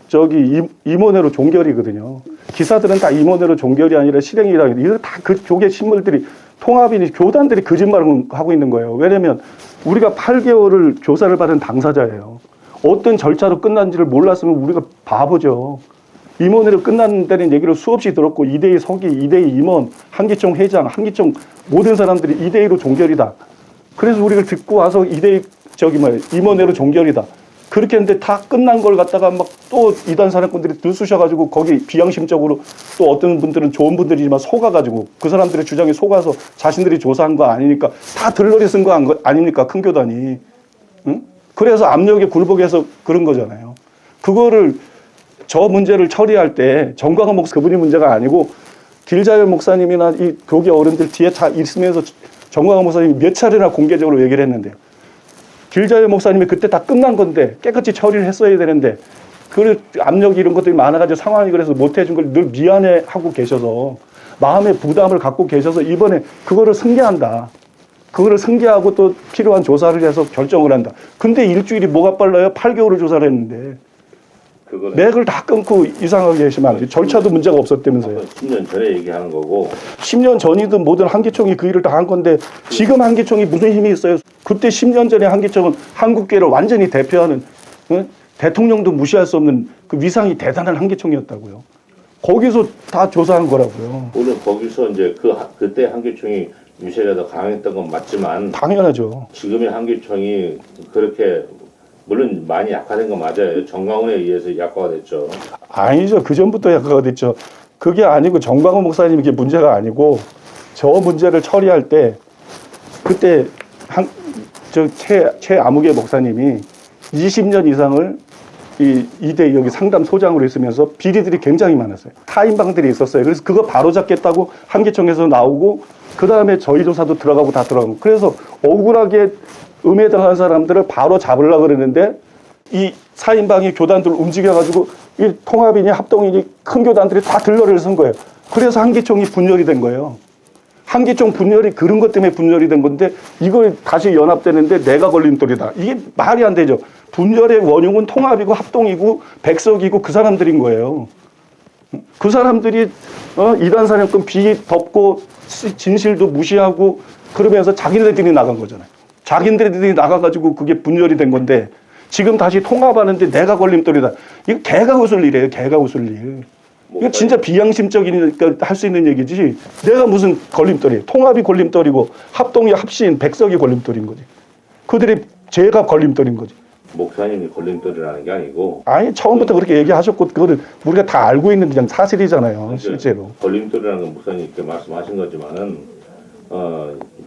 저기 임원회로 종결이거든요. 기사들은 다 임원회로 종결이 아니라 실행이라 이거 다 그쪽의 신물들이 통합이니 교단들이 거짓말을 하고 있는 거예요. 왜냐면 우리가 8개월을 조사를 받은 당사자예요. 어떤 절차로 끝난지를 몰랐으면 우리가 바보죠. 임원회로 끝났다는 얘기를 수없이 들었고 2대2 서기, 2대2 임원, 한기총 회장, 한기총 모든 사람들이 2대2로 종결이다. 그래서 우리가 듣고 와서 2대2 임원회로 종결이다. 그렇게 했는데 다 끝난 걸 갖다가 막 또 이단 사람꾼들이 들쑤셔가지고 거기 비양심적으로 또 어떤 분들은 좋은 분들이지만 속아가지고 그 사람들의 주장에 속아서 자신들이 조사한 거 아니니까 다 들러리 쓴 거 아닙니까? 큰 교단이. 응? 그래서 압력에 굴복해서 그런 거잖아요. 그거를 저 문제를 처리할 때 정광훈 목사 그분이 문제가 아니고 길자열 목사님이나 이 교계 어른들 뒤에 다 있으면서 정광훈 목사님이 몇 차례나 공개적으로 얘기를 했는데요. 길자열 목사님이 그때 다 끝난 건데 깨끗이 처리를 했어야 되는데 그 압력이 이런 것들이 많아가지고 상황이 그래서 못해준 걸 늘 미안해하고 계셔서 마음의 부담을 갖고 계셔서 이번에 그거를 승계한다. 그거를 승계하고 또 필요한 조사를 해서 결정을 한다. 근데 일주일이 뭐가 빨라요? 8개월을 조사를 했는데 맥을 다 끊고 이상하게 하시면 안 돼요. 절차도 문제가 없었다면서요. 10년 전에 얘기하는 거고 10년 전이든 뭐든 한기총이 그 일을 다 한 건데 지금 한기총이 무슨 힘이 있어요? 그때 10년 전에 한기총은 한국계를 완전히 대표하는 대통령도 무시할 수 없는 그 위상이 대단한 한기총이었다고요. 거기서 다 조사한 거라고요. 물론 거기서 이제 그때 한기총이 유세가 더 강했던 건 맞지만 당연하죠. 지금의 한기총이 그렇게 물론 많이 약화된 건 맞아요. 정광훈에 의해서 약화가 됐죠. 아니죠. 그 전부터 약화가 됐죠. 그게 아니고 정광훈 목사님 이게 문제가 아니고 저 문제를 처리할 때 그때 최아무개 목사님이 20년 이상을 이 2대 여기 상담 소장으로 있으면서 비리들이 굉장히 많았어요. 타인방들이 있었어요. 그래서 그거 바로 잡겠다고 한기총에서 나오고 그 다음에 저희 조사도 들어가고 다 들어가고 그래서 억울하게 음해당한 사람들을 바로 잡으려고 그랬는데 이 사인방이 교단들 움직여가지고 이 통합이니 합동이니 큰 교단들이 다 들러리를 쓴 거예요. 그래서 한기총이 분열이 된 거예요. 한기총 분열이 그런 것 때문에 분열이 된 건데 이걸 다시 연합되는데 내가 걸림돌이다. 이게 말이 안 되죠. 분열의 원흉은 통합이고 합동이고 백석이고 그 사람들인 거예요. 그 사람들이 이단 사냥꾼 비 덮고 진실도 무시하고 그러면서 자기네들이 나간 거잖아요. 자기네들이 나가가지고 그게 분열이 된 건데 지금 다시 통합하는데 내가 걸림돌이다. 이거 개가 웃을 일이에요. 개가 웃을 일. 이거 진짜 비양심적이니까 할 수 있는 얘기지. 내가 무슨 걸림돌이에요. 통합이 걸림돌이고 합동이 합신 백석이 걸림돌인 거지. 그들이 제가 걸림돌인 거지. 목사님이 걸림돌이라는 게 아니고 아니 처음부터 그렇게 얘기하셨고 그거를 우리가 다 알고 있는 그냥 사실이잖아요. 실제로. 걸림돌이라는 건 목사님 이렇게 말씀하신 거지만은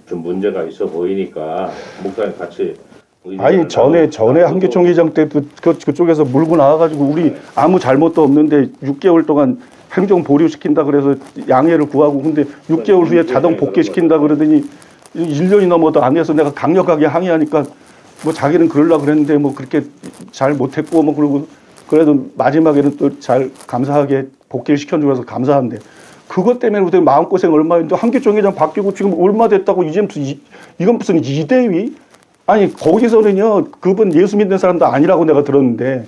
좀 문제가 있어 보이니까 목사님 같이 아니 전에 한기총 회장 때 그쪽에서 물고 나와가지고 우리 아무 잘못도 없는데 6개월 동안 행정 보류시킨다 그래서 양해를 구하고 근데 6개월 후에 자동 복귀시킨다 그러더니 1년이 넘어도 안 해서 내가 강력하게 항의하니까 뭐 자기는 그러려고 그랬는데 뭐 그렇게 잘 못했고 뭐 그러고 그래도 마지막에는 또 잘 감사하게 복귀를 시켜주면서 감사한데 그것 때문에 우리 마음고생 얼마 했는데 한기총회장 바뀌고 지금 얼마 됐다고 이제 무슨 이건 무슨 이대위? 아니 거기서는요 그분 예수 믿는 사람도 아니라고 내가 들었는데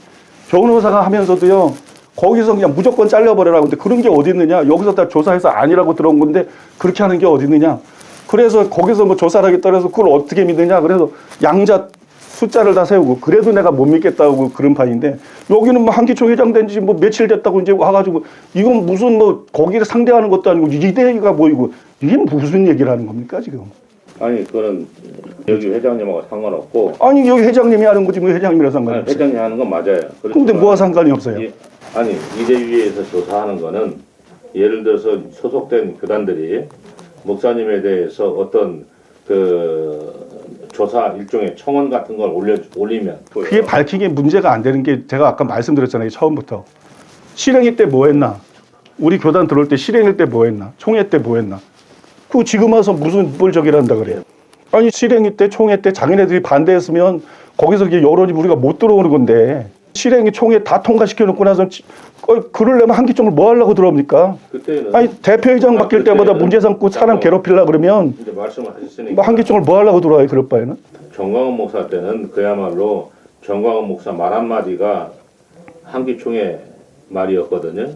변호사가 하면서도요 거기서 그냥 무조건 잘려버리라고. 근데 그런 게 어디 있느냐. 여기서 다 조사해서 아니라고 들어온 건데 그렇게 하는 게 어디 있느냐. 그래서 거기서 뭐 조사를 하겠다 그래서 그걸 어떻게 믿느냐. 그래서 양자 숫자를 다 세우고 그래도 내가 못 믿겠다고 그런 판인데 여기는 뭐 한기총회장 된 지 뭐 며칠 됐다고 이제 와가지고 이건 무슨 뭐 거기를 상대하는 것도 아니고 이대위가 뭐이고 이게 무슨 얘기를 하는 겁니까 지금. 아니 그거는 여기 회장님하고 상관없고. 아니 여기 회장님이 하는 거지 뭐 회장님이랑 상관이 아니, 없어요. 회장이 하는 건 맞아요. 근데 뭐가 상관이 없어요. 아니 이대위에서 조사하는 거는 예를 들어서 소속된 교단들이 목사님에 대해서 어떤 그 조사 일종의 청원 같은 걸 올리면 그게 밝히기 문제가 안 되는 게 제가 아까 말씀드렸잖아요. 처음부터 실행위 때 뭐 했나, 우리 교단 들어올 때 실행위 때 뭐 했나, 총회 때 뭐 했나. 그 지금 와서 무슨 뭘 저기를 한다 그래요. 아니 실행위 때 총회 때 자기네들이 반대했으면 거기서 이게 여론이 우리가 못 들어오는 건데 실행위 총회 다 통과시켜 놓고 나서 그러려면 한기총을 뭐 하려고 들어옵니까? 그때는 아니 대표회장 바뀔 때마다 문제 삼고 사람 괴롭히려고 그러면 이제 말씀을 하셨으니까 뭐 한기총을 뭐 하려고 들어와요 그럴 바에는. 정광훈 목사 때는 그야말로 정광훈 목사 말 한마디가 한기총의 말이었거든요.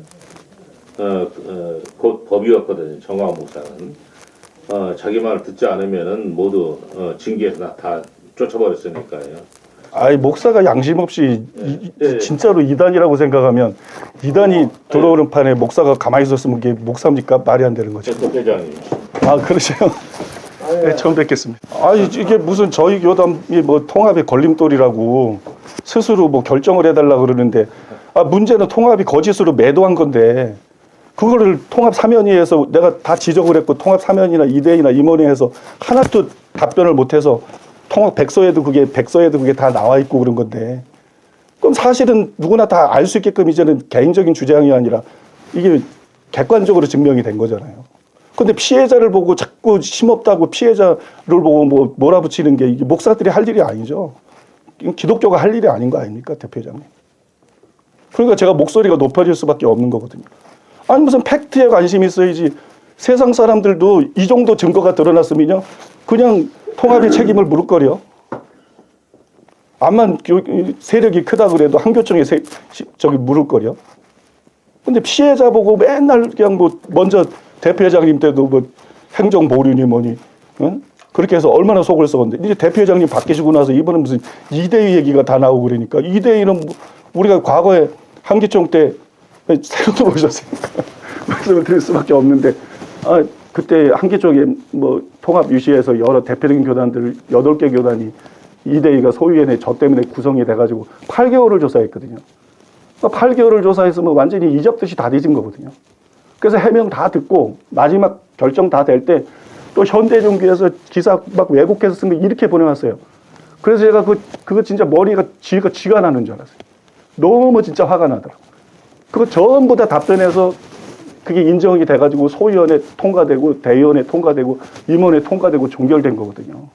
곧 법이었거든요. 정광훈 목사는 자기 말을 듣지 않으면은 모두 징계해서 다 쫓아버렸으니까요. 아이 목사가 양심 없이 네. 진짜로 이단이라고 생각하면 이단이 들어오는 판에 목사가 가만히 있었으면 이게 목사입니까? 말이 안 되는 거죠. 전 회장님. 아 그러세요? 네, 처음 뵙겠습니다. 아니 이게 무슨 저희 교단이 뭐 통합의 걸림돌이라고 스스로 뭐 결정을 해달라 그러는데 문제는 통합이 거짓으로 매도한 건데 그거를 통합 사면위에서 내가 다 지적을 했고 통합 사면이나 이대위나 임원회에서 하나도 답변을 못해서 통합 백서에도 그게 다 나와 있고 그런 건데 그럼 사실은 누구나 다 알 수 있게끔 이제는 개인적인 주장이 아니라 이게 객관적으로 증명이 된 거잖아요. 근데 피해자를 보고 자꾸 힘없다고 피해자를 보고 뭐 몰아붙이는 게 이게 목사들이 할 일이 아니죠. 기독교가 할 일이 아닌 거 아닙니까, 대표장님? 그러니까 제가 목소리가 높아질 수밖에 없는 거거든요. 아니 무슨 팩트에 관심이 있어야지. 세상 사람들도 이 정도 증거가 드러났으면요 그냥 통합의 책임을 물을거려. 암만 세력이 크다 그래도 한교총에 물을거려. 근데 피해자 보고 맨날 그냥 뭐 먼저 대표회장님 때도 뭐 행정보류니 뭐니 응? 그렇게 해서 얼마나 속을 썩었는데 이제 대표회장님 바뀌시고 나서 이번엔 무슨 이대위 얘기가 다 나오고 그러니까 이대위는 우리가 과거에 한기총 때 새로도 보셨으니까 말씀을 드릴 수밖에 없는데 그때 한기총에 뭐 통합 유시에서 여러 대표적인 교단들 8개 교단이 이대위가 소위원회 저 때문에 구성이 돼가지고 8개월을 조사했거든요. 8개월을 조사했으면 완전히 이적듯이 다 뒤진 거거든요. 그래서 해명 다 듣고 마지막 결정 다 될 때 또 현대중개에서 기사 막 왜곡해서 쓴 거 이렇게 보내왔어요. 그래서 제가 그거 진짜 머리가 쥐가 나는 줄 알았어요. 너무 진짜 화가 나더라고요. 그거 전부 다 답변해서 그게 인정이 돼가지고 소위원회 통과되고 대의원회 통과되고 임원회 통과되고 종결된 거거든요.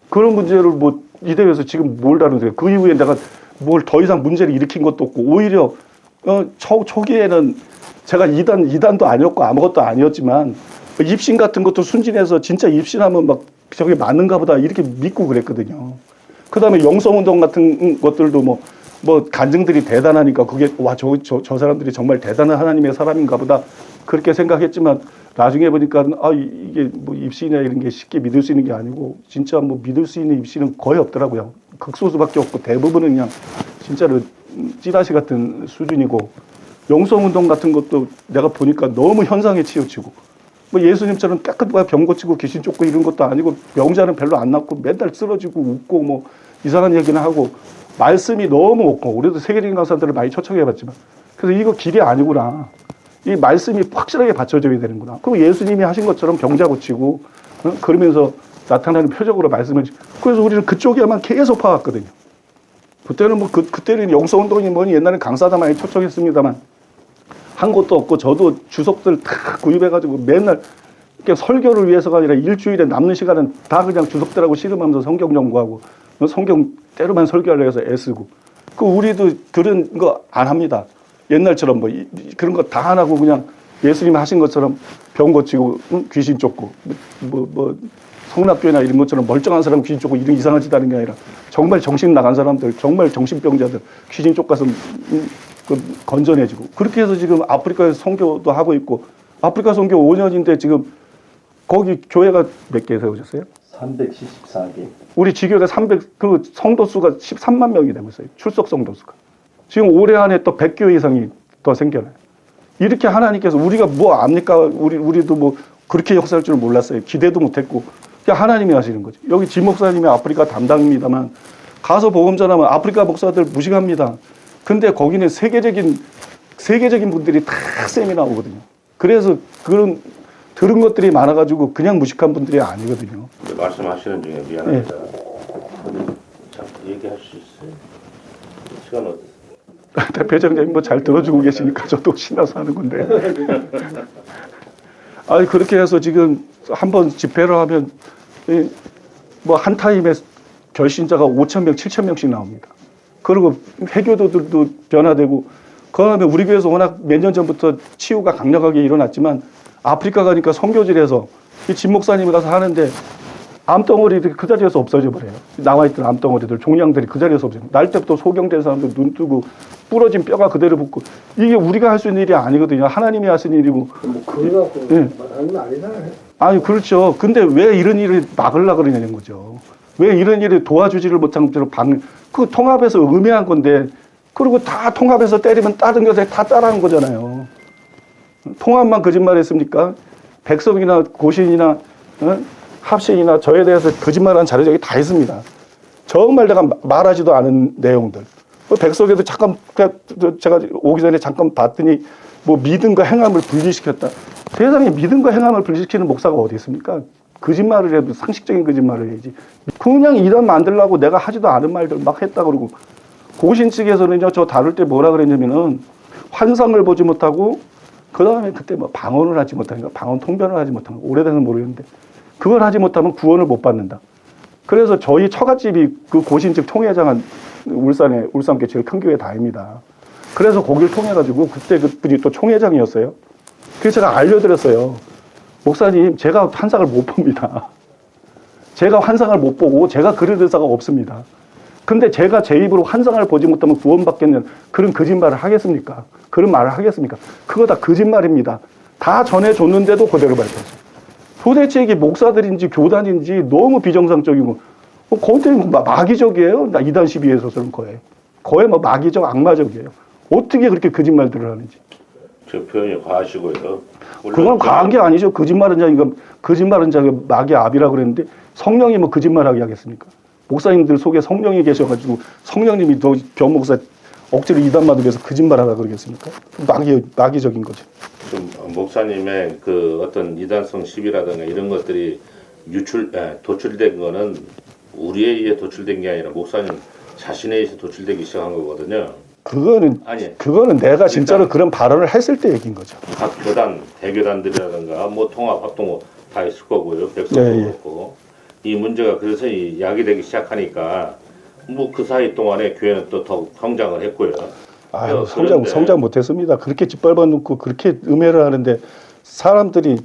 그런 문제를 뭐 이대회에서 지금 뭘 다루세요? 그 이후에 내가 뭘 더 이상 문제를 일으킨 것도 없고 오히려 초기에는 제가 이단도 아니었고 아무것도 아니었지만 입신 같은 것도 순진해서 진짜 입신하면 막 저게 맞는가 보다 이렇게 믿고 그랬거든요. 그 다음에 영성운동 같은 것들도 뭐 간증들이 대단하니까 그게 와 저 사람들이 정말 대단한 하나님의 사람인가 보다 그렇게 생각했지만 나중에 보니까 이게 뭐 입신이나 이런 게 쉽게 믿을 수 있는 게 아니고 진짜 뭐 믿을 수 있는 입신은 거의 없더라고요. 극소수밖에 없고 대부분은 그냥 진짜로 찌라시 같은 수준이고 영성운동 같은 것도 내가 보니까 너무 현상에 치우치고 뭐 예수님처럼 깨끗하게 병 고치고 귀신 쫓고 이런 것도 아니고 명자는 별로 안 났고 맨날 쓰러지고 웃고 뭐 이상한 얘기는 하고 말씀이 너무 없고 우리도 세계적인 강사들을 많이 초청해봤지만 그래서 이거 길이 아니구나. 이 말씀이 확실하게 받쳐줘야 되는구나. 그리고 예수님이 하신 것처럼 병자 고치고 그러면서 나타나는 표적으로 말씀을 그래서 우리는 그쪽에만 계속 파왔거든요. 그때는 뭐 그때는 영성운동이 뭐니 옛날에 강사다 많이 초청했습니다만 한 것도 없고 저도 주석들 다 구입해가지고 맨날 그냥 설교를 위해서가 아니라 일주일에 남는 시간은 다 그냥 주석들하고 씨름하면서 성경 연구하고 성경 때로만 설교하려고 해서 애쓰고 우리도 그런 거 안 합니다. 옛날처럼 뭐 그런 거 다 안 하고 그냥 예수님이 하신 것처럼 병 고치고 귀신 쫓고 뭐 성락교회나 이런 것처럼 멀쩡한 사람 귀신 쫓고 이런 이상한 짓 하는 게 아니라 정말 정신 나간 사람들, 정말 정신병자들 귀신 쫓아서 건져내지고 그렇게 해서 지금 아프리카에서 선교도 하고 있고 아프리카 선교 5년인데 지금 거기 교회가 몇 개 세워졌어요? 374개. 우리 지교가 그 성도 수가 13만 명이 되고 있어요. 출석 성도 수가. 지금 올해 안에 또 100교회 이상이 더 생겨나요. 이렇게 하나님께서 우리가 뭐 압니까? 우리도 뭐 그렇게 역사할 줄 몰랐어요. 기대도 못했고. 그냥 하나님이 하시는 거죠. 여기 지 목사님이 아프리카 담당입니다만 가서 복음 전하면 아프리카 목사들 무식합니다. 근데 거기는 세계적인 분들이 다 세미나 오거든요. 그래서 그런 들은 것들이 많아가지고 그냥 무식한 분들이 아니거든요. 말씀하시는 중에 미안합니다. 자, 얘기할 수 있어요? 시간 어떠세요? 대표장님 뭐 잘 들어주고 계시니까 저도 신나서 하는 건데. 아니 그렇게 해서 지금 한번 집회를 하면 뭐 한 타임에 결신자가 5,000명, 7,000명씩 나옵니다. 그리고 회교도들도 변화되고 그다음에 우리 교회에서 워낙 몇 년 전부터 치유가 강력하게 일어났지만 아프리카 가니까 선교지에서 이 진 목사님이 가서 하는데 암덩어리들이 그 자리에서 없어져 버려요. 나와있던 암덩어리들, 종양들이 그 자리에서 없어져요. 날 때부터 소경된 사람들 눈 뜨고 부러진 뼈가 그대로 붙고 이게 우리가 할 수 있는 일이 아니거든요. 하나님이 하신 일이고. 뭐 그거 갖고 예. 하는 건 아니잖아요. 아니 그렇죠. 근데 왜 이런 일을 막으려고 그러냐는 거죠. 왜 이런 일을 도와주지를 못한 것들을 그 통합해서 음해한 건데 그리고 다 통합해서 때리면 따든 것에 다 따라한 거잖아요. 통합만 거짓말했습니까? 백석이나 고신이나 합신이나 저에 대해서 거짓말한 자료 저기 다 있습니다. 정말 내가 말하지도 않은 내용들. 백석에도 잠깐 제가 오기 전에 잠깐 봤더니 뭐 믿음과 행함을 분리시켰다. 세상에 믿음과 행함을 분리시키는 목사가 어디 있습니까? 거짓말을 해도 상식적인 거짓말을 해야지. 그냥 이단 만들려고 내가 하지도 않은 말들 막 했다 그러고 고신 측에서는요 저 다룰 때 뭐라 그랬냐면은 환상을 보지 못하고 그 다음에 그때 뭐 방언을 하지 못하니까 방언 통변을 하지 못하는 거 오래돼서는 모르겠는데 그걸 하지 못하면 구원을 못 받는다. 그래서 저희 처갓집이 그 고신 측 통회장은 울산께 제일 큰 교회 다입니다. 그래서 거기를 통해가지고 그때 그분이 또 총회장이었어요. 그래서 제가 알려드렸어요. 목사님, 제가 환상을 못 봅니다. 제가 환상을 못 보고 제가 그럴 의사가 없습니다. 근데 제가 제 입으로 환상을 보지 못하면 구원받겠는 그런 거짓말을 하겠습니까? 그런 말을 하겠습니까? 그거 다 거짓말입니다. 다 전해줬는데도 그대로 발표했어요. 도대체 이게 목사들인지 교단인지 너무 비정상적이고 거의 마귀적이에요. 나 이단 시비에서 그런 거예요. 거의 뭐 마귀적, 악마적이에요. 어떻게 그렇게 거짓말들을 하는지. 저 표현이 과하시고요. 그건 과한 게 아니죠. 거짓말은 자 마귀 압이라 그랬는데 성령이 뭐 거짓말하게 하겠습니까? 목사님들 속에 성령이 계셔가지고 성령님이 너 병 목사 억지로 이단 만들어서 거짓말하라 그러겠습니까? 마귀적인 거죠. 좀 목사님의 그 어떤 이단성 시비라든가 이런 것들이 도출된 거는 우리에 의해 도출된 게 아니라 목사님 자신에 의해서 도출되기 시작한 거거든요. 그거는 내가 진짜로 그런 발언을 했을 때 얘기인 거죠. 각 교단, 대교단들이라든가 뭐 통합, 합동 다 있을 거고요. 백성도 그렇고 이 문제가 그래서 이 야기되기 시작하니까 뭐 그 사이 동안에 교회는 또 더욱 성장을 했고요. 아유, 성장 못했습니다. 그렇게 짓밟아 놓고 그렇게 음해를 하는데 사람들이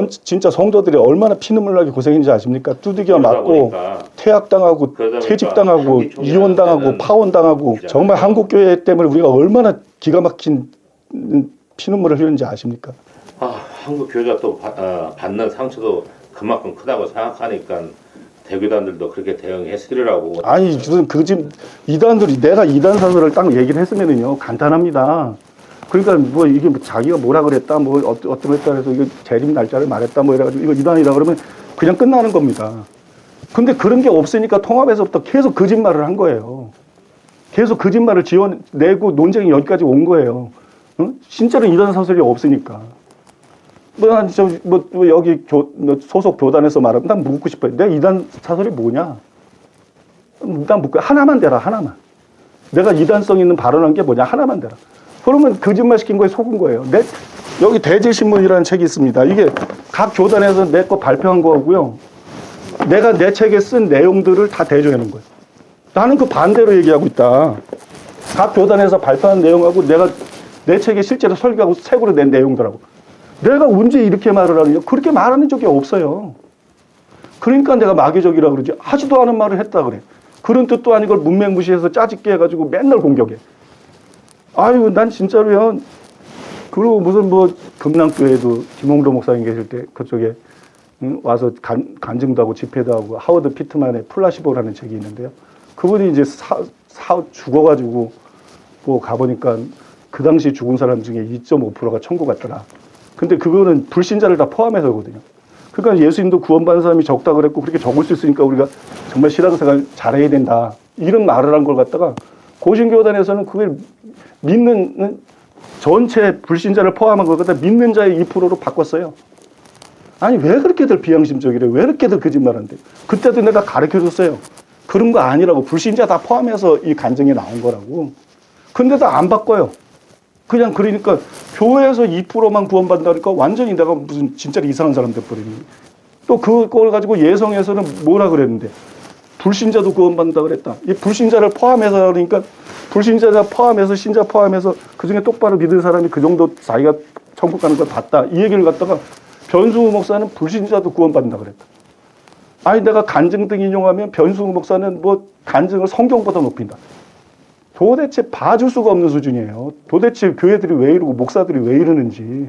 진짜 성도들이 얼마나 피눈물 나게 고생했는지 아십니까? 두들겨 맞고 퇴학당하고 퇴직당하고 이혼당하고 파혼당하고 정말 한국교회 때문에 우리가 얼마나 기가 막힌 피눈물을 흘리는지 아십니까? 한국 교회가 또 받는 상처도 그만큼 크다고 생각하니까 대교단들도 그렇게 대응했으리라고. 아니 무슨 지금 이단들이 내가 이단 사설을 딱 얘기를 했으면은요 간단합니다. 그러니까 뭐 이게 뭐 자기가 뭐라 그랬다 뭐 어떤 했다 해서 이거 재림 날짜를 말했다 뭐 이래가지고 이거 이단이다 그러면 그냥 끝나는 겁니다. 근데 그런 게 없으니까 통합에서부터 계속 거짓말을 한 거예요. 계속 거짓말을 지어내고 논쟁이 여기까지 온 거예요. 응? 진짜로 이단 사설이 없으니까. 뭐 여기 소속 교단에서 말하면 난 묻고 싶어요. 내가 이단 사설이 뭐냐? 난 묻고 하나만 대라 하나만. 내가 이단성 있는 발언한 게 뭐냐 하나만 대라. 그러면 거짓말 시킨 거에 속은 거예요. 여기 대질신문이라는 책이 있습니다. 이게 각 교단에서 내 거 발표한 거고요. 내가 내 책에 쓴 내용들을 다 대조해 놓은 거예요. 나는 그 반대로 얘기하고 있다. 각 교단에서 발표한 내용하고 내가 내 책에 실제로 설계하고 책으로 낸 내용들하고 내가 언제 이렇게 말을 하느냐? 그렇게 말하는 적이 없어요. 그러니까 내가 마귀적이라고 그러지. 하지도 않은 말을 했다 그래. 그런 뜻도 아닌 걸 문맹 무시해서 짜집게 해가지고 맨날 공격해. 아유, 난 진짜로요. 그리고 무슨 뭐 금남교회도 김홍도 목사님 계실 때 그쪽에 와서 간증도 하고 집회도 하고 하워드 피트만의 플라시보라는 책이 있는데요. 그분이 이제 죽어가지고 뭐 가보니까 그 당시 죽은 사람 중에 2.5%가 천국 갔더라. 근데 그거는 불신자를 다 포함해서거든요. 그러니까 예수님도 구원받는 사람이 적다 그랬고 그렇게 적을 수 있으니까 우리가 정말 신앙생활 잘해야 된다. 이런 말을 한 걸 갖다가 고신교단에서는 그걸 믿는 전체 불신자를 포함한 걸 갖다 믿는 자의 2%로 바꿨어요. 아니 왜 그렇게들 비양심적이래? 왜 그렇게들 거짓말한대? 그때도 내가 가르쳐줬어요. 그런 거 아니라고. 불신자 다 포함해서 이 간증이 나온 거라고. 근데도 안 바꿔요. 그냥 그러니까 교회에서 2%만 구원받는다니까 완전히 내가 무슨 진짜로 이상한 사람 돼버리니. 또 그걸 가지고 예성에서는 뭐라 그랬는데 불신자도 구원받는다 그랬다. 이 불신자를 포함해서 그러니까 불신자 포함해서 신자 포함해서 그중에 똑바로 믿은 사람이 그 정도 자기가 천국 가는 걸 봤다. 이 얘기를 갖다가 변승우 목사는 불신자도 구원받는다 그랬다. 아니 내가 간증 등 인용하면 변승우 목사는 뭐 간증을 성경보다 높인다. 도대체 봐줄 수가 없는 수준이에요. 도대체 교회들이 왜 이러고 목사들이 왜 이러는지.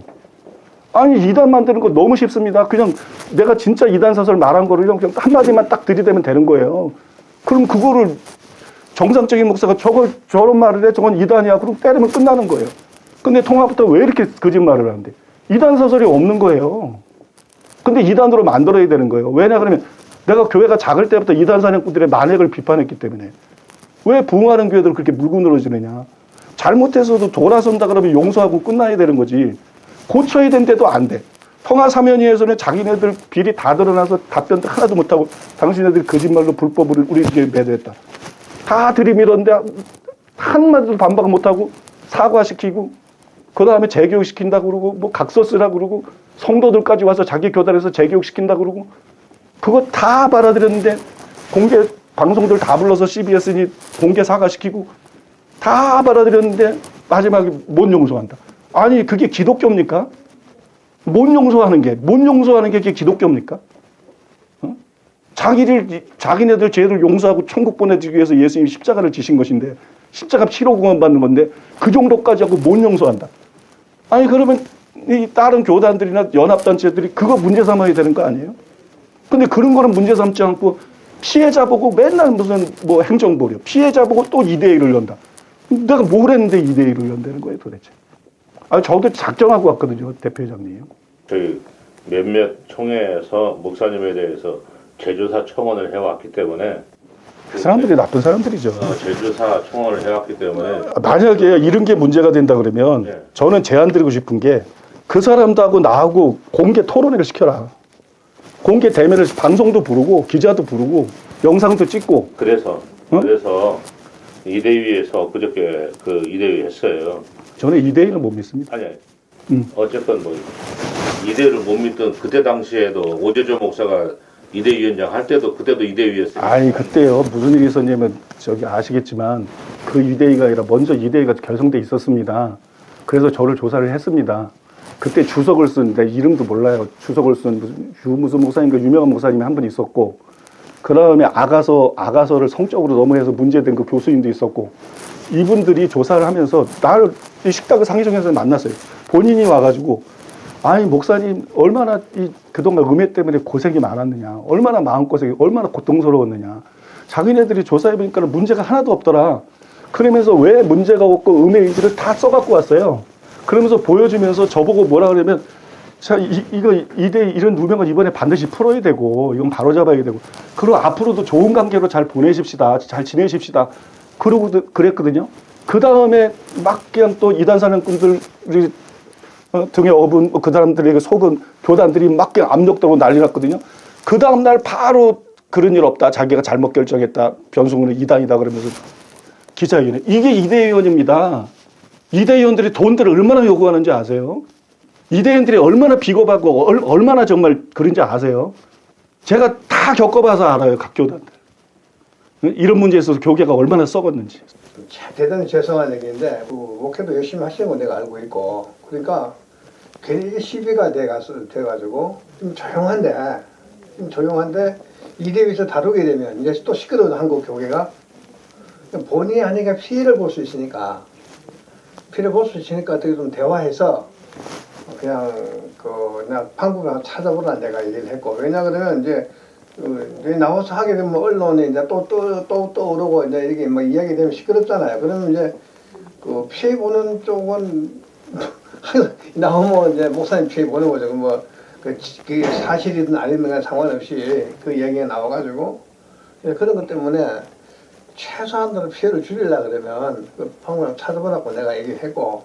아니 이단 만드는 거 너무 쉽습니다. 그냥 내가 진짜 이단 사설 말한 거를 그냥 한마디만 딱 들이대면 되는 거예요. 그럼 그거를 정상적인 목사가 저런 말을 해, 저건 이단이야. 그럼 때리면 끝나는 거예요. 근데 통합부터 왜 이렇게 거짓말을 하는데? 이단 사설이 없는 거예요. 근데 이단으로 만들어야 되는 거예요. 왜냐 그러면 내가 교회가 작을 때부터 이단 사냥꾼들의 만행을 비판했기 때문에. 왜 부흥하는 교회들 그렇게 물고 늘어지느냐. 잘못해서도 돌아선다 그러면 용서하고 끝나야 되는 거지. 고쳐야 되는데도 안 돼. 통합사면위에서는 자기네들 비리 다 드러나서 답변도 하나도 못하고 당신네들이 거짓말로 불법으로 우리에게 매도했다. 다 들이밀었는데 한마디도 반박 못하고 사과시키고 그 다음에 재교육시킨다고 그러고 뭐 각서 쓰라고 그러고 성도들까지 와서 자기 교단에서 재교육시킨다고 그러고 그거 다 받아들였는데 공개 방송들 다 불러서 CBS니 공개 사과시키고 다 받아들였는데 마지막에 못 용서한다. 아니 그게 기독교입니까? 못 용서하는 게 그게 기독교입니까? 어? 자기네들 죄를 용서하고 천국 보내주기 위해서 예수님이 십자가를 지신 것인데 십자가 피로 구원받는 건데 그 정도까지 하고 못 용서한다. 아니 그러면 이 다른 교단들이나 연합단체들이 그거 문제 삼아야 되는 거 아니에요? 근데 그런 거는 문제 삼지 않고 피해자 보고 맨날 무슨 뭐 행정보려 피해자 보고 또 2대1을 연다. 내가 뭘 했는데 2대1을 연다는 거예요 도대체. 아 저도 작정하고 왔거든요 대표회장님. 저희 몇몇 총회에서 목사님에 대해서 제조사 청원을 해왔기 때문에 그 사람들이 나쁜 사람들이죠. 제조사 청원을 해왔기 때문에 만약에 이런 게 문제가 된다 그러면 네. 저는 제안 드리고 싶은 게 그 사람들하고 나하고 공개 토론회를 시켜라. 공개 대면을 방송도 부르고 기자도 부르고 영상도 찍고. 그래서 이대위에서 그저께 그 이대위 했어요. 저는 2대1은 못 믿습니다. 아니 어쨌건 뭐 이대위를 못 믿던 그때 당시에도 오재조 목사가 이대위원장 할 때도 그때도 이대위였어요. 아니 그때요 무슨 일이 있었냐면 저기 아시겠지만 그 2대2가 아니라 먼저 2대2가 결성돼 있었습니다. 그래서 저를 조사를 했습니다. 그때 주석을 쓴 내 이름도 몰라요. 주석을 쓴 무슨 목사님과 유명한 목사님이 한 분 있었고 그 다음에 아가서를 성적으로 너무 해서 문제된 그 교수님도 있었고 이분들이 조사를 하면서 나를 이 식탁을 상의정에서 만났어요. 본인이 와가지고 아니 목사님 얼마나 그동안 음해 때문에 고생이 많았느냐, 얼마나 마음고생이 얼마나 고통스러웠느냐. 자기네들이 조사해보니까 문제가 하나도 없더라. 그러면서 왜 문제가 없고 음해 의지를 다 써갖고 왔어요. 그러면서 보여주면서 저보고 뭐라 그러면 자 이거 이런 누명은 이번에 반드시 풀어야 되고 이건 바로잡아야 되고 그리고 앞으로도 좋은 관계로 잘 보내십시다, 잘 지내십시다. 그러고 그랬거든요. 그 다음에 막 그냥 또 이단 사냥꾼들이 등에 업은 그 사람들에게 속은 교단들이 막 그냥 압력되고 난리 났거든요. 그 다음날 바로 그런 일 없다. 자기가 잘못 결정했다. 변승우는 이단이다 그러면서 기자회견에. 이게 이대위원입니다. 이대위원들이 돈들을 얼마나 요구하는지 아세요? 이대위원들이 얼마나 비겁하고 얼마나 정말 그런지 아세요? 제가 다 겪어봐서 알아요. 각 교단들. 이런 문제에 있어서 교계가 얼마나 썩었는지. 대단히 죄송한 얘기인데 목회도 열심히 하시는 건 내가 알고 있고 그러니까 괜히 시비가 돼가지고 좀 조용한데 이대위에서 다루게 되면 이제 또 시끄러운 한국 교계가 본의 아니게 피해를 볼 수 있으니까 어떻게 좀 대화해서 그냥 그냥 방법을 찾아보라 내가 얘기를 했고, 왜냐 그러면 이제 나와서 하게 되면 언론에 이제 또 오르고 이제 이렇게 뭐 이야기 되면 시끄럽잖아요. 그러면 이제 그 피해 보는 쪽은 나오면 이제 목사님 피해 보는 거죠. 그게 사실이든 아니든 상관없이 그 얘기가 나와가지고 그런 것 때문에 최소한으로 피해를 줄이려고 그러면 그 방법을 찾아보라고 내가 얘기를 했고,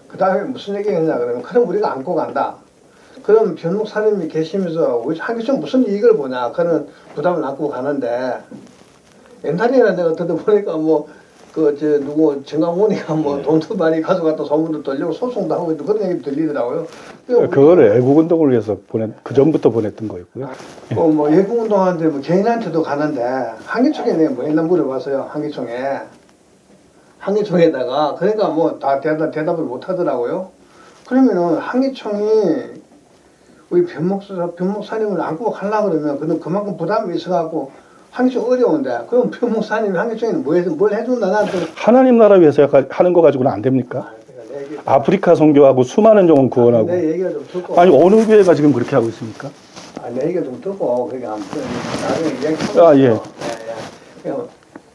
그 다음에 무슨 얘기했냐 그러면 그럼 우리가 안고 간다. 그럼 변 목사님이 계시면서 우리 한기총 무슨 이익을 보냐. 그는 부담을 안고 가는데, 옛날에는 내가 들어보니까 정강훈이가 돈도 많이 가져갔다 소문도 들리고 소송도 하고 그런 얘기 들리더라고요. 그거를 애국운동을 위해서 그 전부터 보냈던 거였고요. 외국운동하는데 개인한테도 가는데 한기총에 내가 옛날 물어봤어요. 한기총에다가 그러니까 다 대답을 못 하더라고요. 그러면은 한기총이 우리 변 목사님을 안고 가려고 그러면 그만큼 부담이 있어갖고 한기총 어려운데, 그럼 변 목사님이 한기총에는 뭘 해준다 나한테. 하나님 나라 위해서 약간 하는 거 가지고는 안 됩니까? 아프리카 선교하고 수많은 영혼 구원하고. 내 얘기가 좀 듣고. 아니 어느 교회가 지금 그렇게 하고 있습니까? 내 얘기가 좀 듣고 그게 아무튼 나중에 이야기.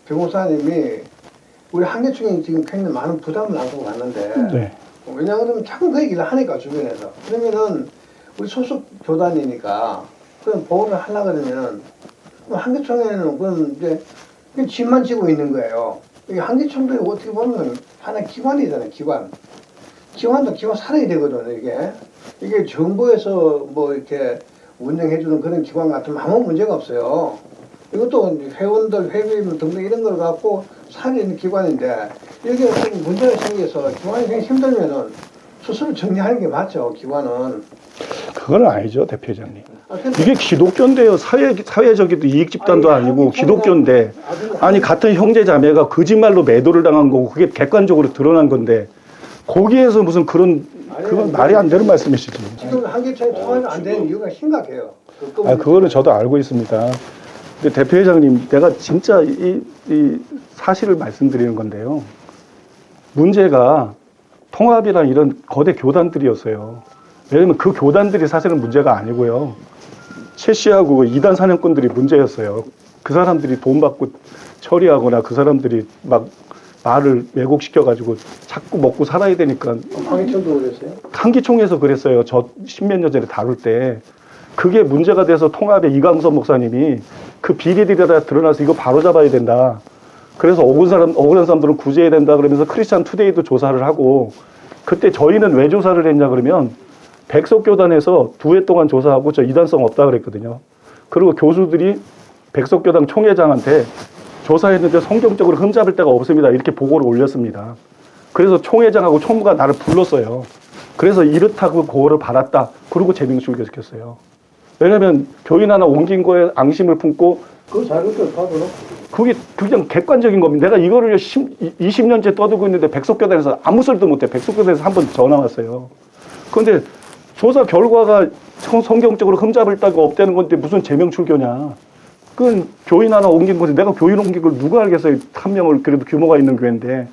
변 목사님이 우리 한기총이 지금 굉장히 많은 부담을 안고 갔는데. 네. 왜냐하면 자꾸 그 얘기를 하니까 주변에서. 그러면은 우리 소속 교단이니까 그럼 보호를 하려고 그러면 한기총에는 그럼 이제 짐만 지고 있는 거예요. 이게 한기총도 어떻게 보면 하나의 기관이잖아요. 기관도 기관 살아야 되거든요. 이게 정부에서 이렇게 운영해주는 그런 기관 같으면 아무 문제가 없어요. 이것도 회원들 회비금 등등 이런 걸 갖고 살아야 되는 기관인데, 여기에 어떤 문제가 생겨서 기관이 굉장히 힘들면은 스스로 정리하는 게 맞죠. 기관은. 그건 아니죠, 대표장님. 이게 기독교인데요. 사회적인 이익 집단도 아니고 기독교인데, 아니 같은 형제 자매가 거짓말로 매도를 당한 거고 그게 객관적으로 드러난 건데, 거기에서 무슨 그건 말이 안 되는 말씀이시죠. 지금 한기총이 통화가 안 되는 이유가 심각해요. 그거는 저도 알고 있습니다. 근데 대표회장님, 내가 진짜 이 사실을 말씀드리는 건데요. 문제가 통합이랑 이런 거대 교단들이었어요. 왜냐면 그 교단들이 사실은 문제가 아니고요. 최 씨하고 이단 사냥꾼들이 문제였어요. 그 사람들이 돈 받고 처리하거나 그 사람들이 막 말을 왜곡시켜가지고 자꾸 먹고 살아야 되니까. 한기총도 그랬어요? 한기총에서 그랬어요. 저 십몇 년 전에 다룰 때. 그게 문제가 돼서 통합의 이광섭 목사님이 그 비리들이 다 드러나서 이거 바로 잡아야 된다. 그래서 억울한 사람들은 구제해야 된다 그러면서 크리스찬 투데이도 조사를 하고, 그때 저희는 왜 조사를 했냐 그러면 백석교단에서 2회 동안 조사하고 저 이단성 없다 그랬거든요. 그리고 교수들이 백석교단 총회장한테 조사했는데 성경적으로 흠잡을 데가 없습니다. 이렇게 보고를 올렸습니다. 그래서 총회장하고 총무가 나를 불렀어요. 그래서 이렇다고 고호를 받았다. 그리고 제명출교시켰어요. 왜냐면 교인 하나 옮긴 거에 앙심을 품고, 그 자료들 봐도 그게 그냥 객관적인 겁니다. 내가 이거를 20년째 떠들고 있는데 백석교단에서 아무 소리도 못해. 백석교단에서 한 번 전화 왔어요. 그런데 조사 결과가 성경적으로 흠잡을 데가 없다는 건데 무슨 제명출교냐. 그건 교인 하나 옮긴 건데, 내가 교인 옮긴 걸 누가 알겠어요. 한 명을 그래도 규모가 있는 교회인데.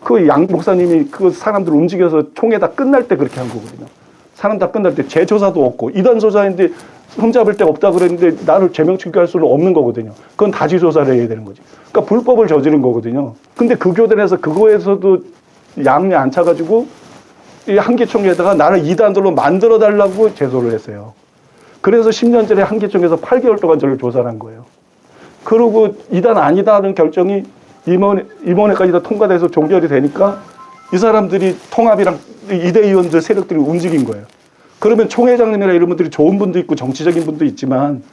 그 양 목사님이 그 사람들 움직여서 총회 다 끝날 때 그렇게 한 거거든요. 사람 다 끝날 때 재조사도 없고, 이단 조사인데 흠잡을 데가 없다 그랬는데 나를 제명출교할 수는 없는 거거든요. 그건 다시 조사를 해야 되는 거지. 그러니까 불법을 저지른 거거든요. 근데 그 교단에서 그거에서도 양이 안 차가지고 이 한기총에다가 나를 이단들로 만들어 달라고 제소를 했어요. 그래서 10년 전에 한기총에서 8개월 동안 저를 조사를 한 거예요. 그러고 이단 아니다는 결정이 임원회까지 다 통과돼서 종결이 되니까 이 사람들이 통합이랑 이대의원들 세력들이 움직인 거예요. 그러면 총회장님이나 이런 분들이 좋은 분도 있고 정치적인 분도 있지만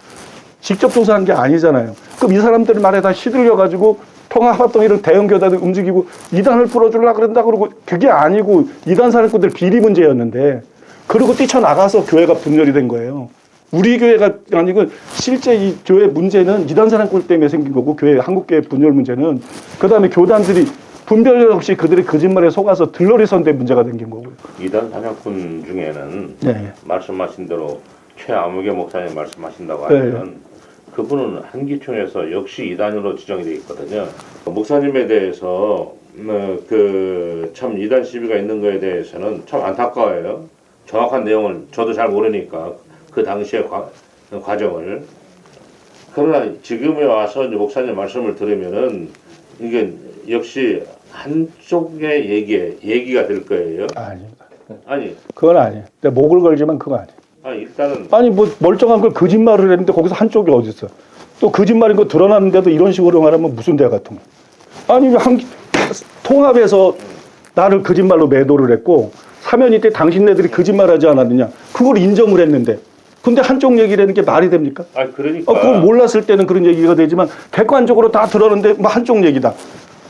직접 조사한 게 아니잖아요. 그럼 이 사람들 말에 다 시들려가지고 통합합동 이런 대형 교단을 움직이고 이단을 풀어주려고 그런다 그러고, 그게 아니고 이단 사람들 비리 문제였는데, 그리고 뛰쳐나가서 교회가 분열이 된 거예요. 우리 교회가 아니고 실제 이 교회 문제는 이단 사람꾼 때문에 생긴 거고, 교회 한국교회 분열 문제는, 그 다음에 교단들이 분별 없이 그들의 거짓말에 속아서 들러리 선대 문제가 생긴 거고요. 이단 사냥꾼 중에는 네. 말씀하신 대로 최아무개 목사님 말씀하신다고 네. 하면 그분은 한기총에서 역시 이단으로 지정이 되어 있거든요. 목사님에 대해서 참 이단 시비가 있는 거에 대해서는 참 안타까워요. 정확한 내용을 저도 잘 모르니까 그 당시의 과정을. 그러나 지금에 와서 이제 목사님 말씀을 들으면은 이게 역시 한쪽의 얘기가 될 거예요. 아닙니다. 아니, 그건 아니에요. 내 목을 걸지만 그거 아니에요. 일단은 아니 뭐 멀쩡한 걸 거짓말을 했는데 거기서 한쪽이 어디 있어? 또 거짓말인 거 드러났는데도 이런 식으로 말하면 무슨 대가 통해? 아니 통합에서 나를 거짓말로 매도를 했고 사면이 때 당신네들이 거짓말하지 않았느냐? 그걸 인정을 했는데 근데 한쪽 얘기라는 게 말이 됩니까? 그러니까 그걸 몰랐을 때는 그런 얘기가 되지만 객관적으로 다 들었는데 뭐 한쪽 얘기다.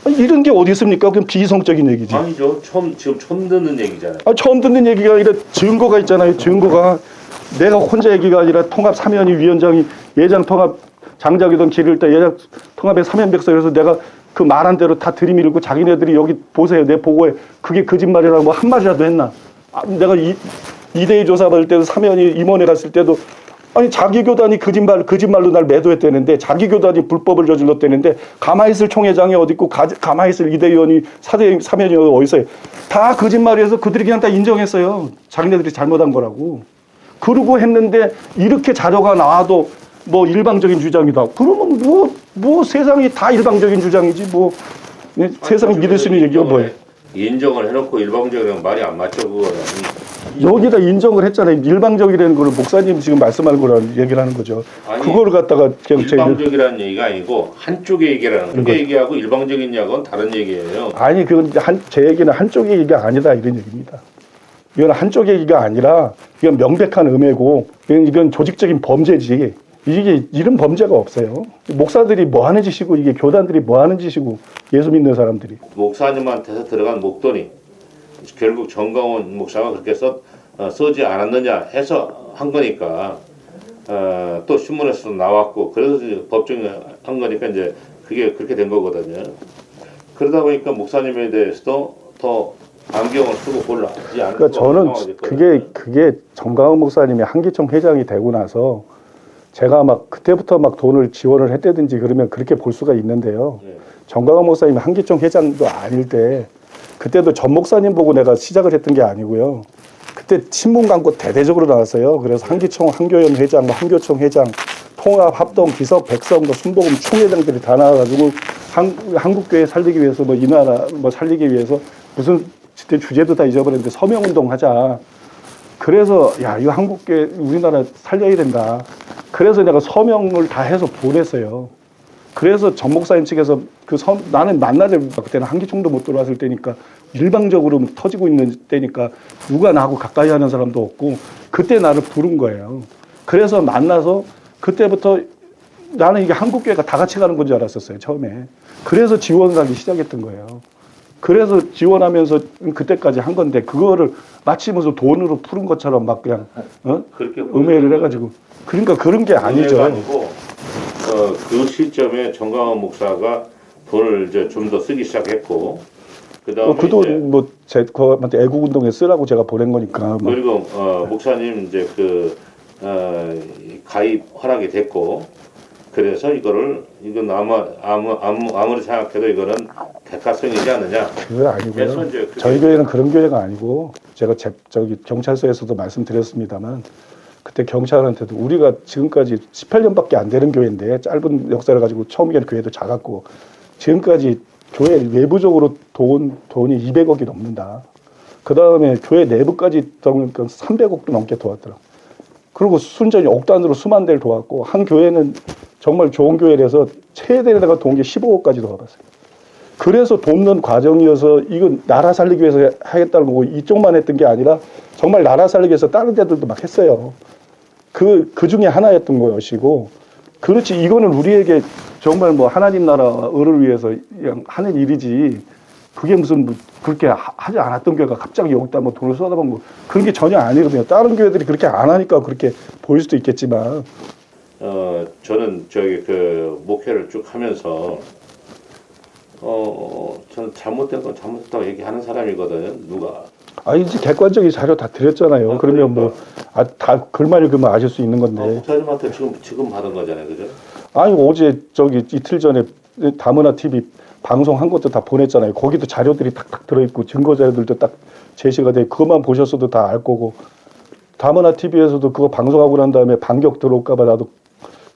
아니, 이런 게 어디 있습니까? 그건 비이성적인 얘기지. 아니죠. 지금 처음 듣는 얘기잖아요. 처음 듣는 얘기가 아니라 증거가 있잖아요. 증거가 내가 혼자 얘기가 아니라 통합 사면위 위원장이 예장 통합 장작이던 길을 때 예장 통합의 사면백서에서 내가 그 말한 대로 다 들이밀고 자기네들이 여기 보세요. 내 보고에 그게 거짓말이라고 뭐 한마디라도 했나? 내가 이대희 조사 받을 때도 사면위 임원회 갔을 때도 아니 자기 교단이 거짓말로 날 매도했다는데 자기 교단이 불법을 저질렀다는데 가만히 있을 총회장이 어디 있고 가만히 있을 이대위원이 사면이 어디 있어요. 다 거짓말이어서 그들이 그냥 다 인정했어요. 자기네들이 잘못한 거라고. 그러고 했는데 이렇게 자료가 나와도 뭐 일방적인 주장이다. 그러면 뭐 세상이 다 일방적인 주장이지 뭐 세상이 믿을 수 있는 얘기가 뭐예요. 인정을 해놓고 일방적이라는 말이 안 맞죠. 그거는. 여기다 인정을 했잖아요. 일방적이라는 걸 목사님 지금 말씀하는 거라는 얘기를 하는 거죠. 아니, 그거를 갖다가 그냥 일방적이라는 얘기가 아니고 한쪽의 얘기라는 거예요. 그 얘기하고 일방적인 얘기하고는 다른 얘기예요. 아니 그건 제 얘기는 한쪽 얘기가 아니다 이런 얘기입니다. 이건 한쪽 얘기가 아니라 이건 명백한 음해고 이건 조직적인 범죄지. 이게 이런 범죄가 없어요. 목사들이 뭐 하는 짓이고 이게 교단들이 뭐 하는 짓이고 예수 믿는 사람들이. 목사님한테서 들어간 목돈이 결국 정강원 목사가 그렇게 써지 않았느냐 해서 한 거니까 또 신문에서도 나왔고 그래서 이제 법정에 한 거니까 이제 그게 그렇게 된 거거든요. 그러다 보니까 목사님에 대해서도 더 안경을 쓰고 골라지 않을 그러니까 저는 그게 정강원 목사님이 한기총 회장이 되고 나서 제가 막 그때부터 막 돈을 지원을 했다든지 그러면 그렇게 볼 수가 있는데요. 네. 정강원 목사님이 한기총 회장도 아닐 때 그때도 전 목사님 보고 내가 시작을 했던 게 아니고요. 그때 신문 광고 대대적으로 나왔어요. 그래서 한기총, 한교연 회장, 한교총 회장, 통합, 합동, 기석, 백성, 순복음 총회장들이 다 나와가지고 한국교회 살리기 위해서 뭐 이 나라 뭐 살리기 위해서 무슨 그때 주제도 다 잊어버렸는데 서명운동 하자. 그래서 야 이거 한국교회 우리나라 살려야 된다. 그래서 내가 서명을 다 해서 보냈어요. 그래서 전 목사님 측에서 나는 만나자 그때는 한기총도 못 들어왔을 때니까 일방적으로 터지고 있는 때니까 누가 나하고 가까이 하는 사람도 없고 그때 나를 부른 거예요. 그래서 만나서 그때부터 나는 이게 한국교회가 다 같이 가는 건 줄 알았었어요. 처음에. 그래서 지원을 하기 시작했던 거예요. 그래서 지원하면서 그때까지 한 건데 그거를 마치 무슨 돈으로 푸른 것처럼 막 그냥 음해를 해가지고 그러니까 그런 게 아니죠. 아니고 그 시점에 정강원 목사가 돈을 이제 좀 더 쓰기 시작했고 그다음에 그 돈 뭐 제 그한테 애국운동에 쓰라고 제가 보낸 거니까. 그리고 목사님 이제 가입 허락이 됐고 그래서 이건 아무리 생각해도 이거는 대가성이지 않느냐. 그건 아니고요. 저희 교회는 그런 교회가 아니고 제가 저기 경찰서에서도 말씀드렸습니다만 그때 경찰한테도 우리가 지금까지 18년밖에 안 되는 교회인데 짧은 역사를 가지고 처음에는 교회도 작았고 지금까지 교회 외부적으로 돈이 200억이 넘는다. 그 다음에 교회 내부까지 더우니까 300억도 넘게 도왔더라. 그리고 순전히 억 단위로 수만 대를 도왔고 한 교회는 정말 좋은 교회라서 최대에다가 도운 게 15억까지 도와봤어요. 그래서 돕는 과정이어서 이건 나라 살리기 위해서 하겠다는 거고 이쪽만 했던 게 아니라 정말 나라 살리기 위해서 다른 데들도 막 했어요. 그 중에 하나였던 것이고 그렇지 이거는 우리에게 정말 뭐 하나님 나라 을을 위해서 그냥 하는 일이지 그게 무슨 뭐 그렇게 하지 않았던 교회가 갑자기 여기다 뭐 돈을 쏟아본 거 그런 게 전혀 아니거든요. 다른 교회들이 그렇게 안 하니까 그렇게 보일 수도 있겠지만 저는 저기 목회를 쭉 하면서 저는 잘못된 건 잘못했다고 얘기하는 사람이거든요. 누가. 아 이제 객관적인 자료 다 드렸잖아요. 아, 그러면 그러니까. 다 글만 읽으면 아실 수 있는 건데. 목사님한테 지금 받은 거잖아요, 그죠? 아니 어제 이틀 전에 다문화 TV 방송한 것도 다 보냈잖아요. 거기도 자료들이 탁탁 들어있고 증거 자료들도 딱 제시가 돼. 그것만 보셨어도 다 알 거고. 다문화 TV에서도 그거 방송하고 난 다음에 반격 들어올까봐 나도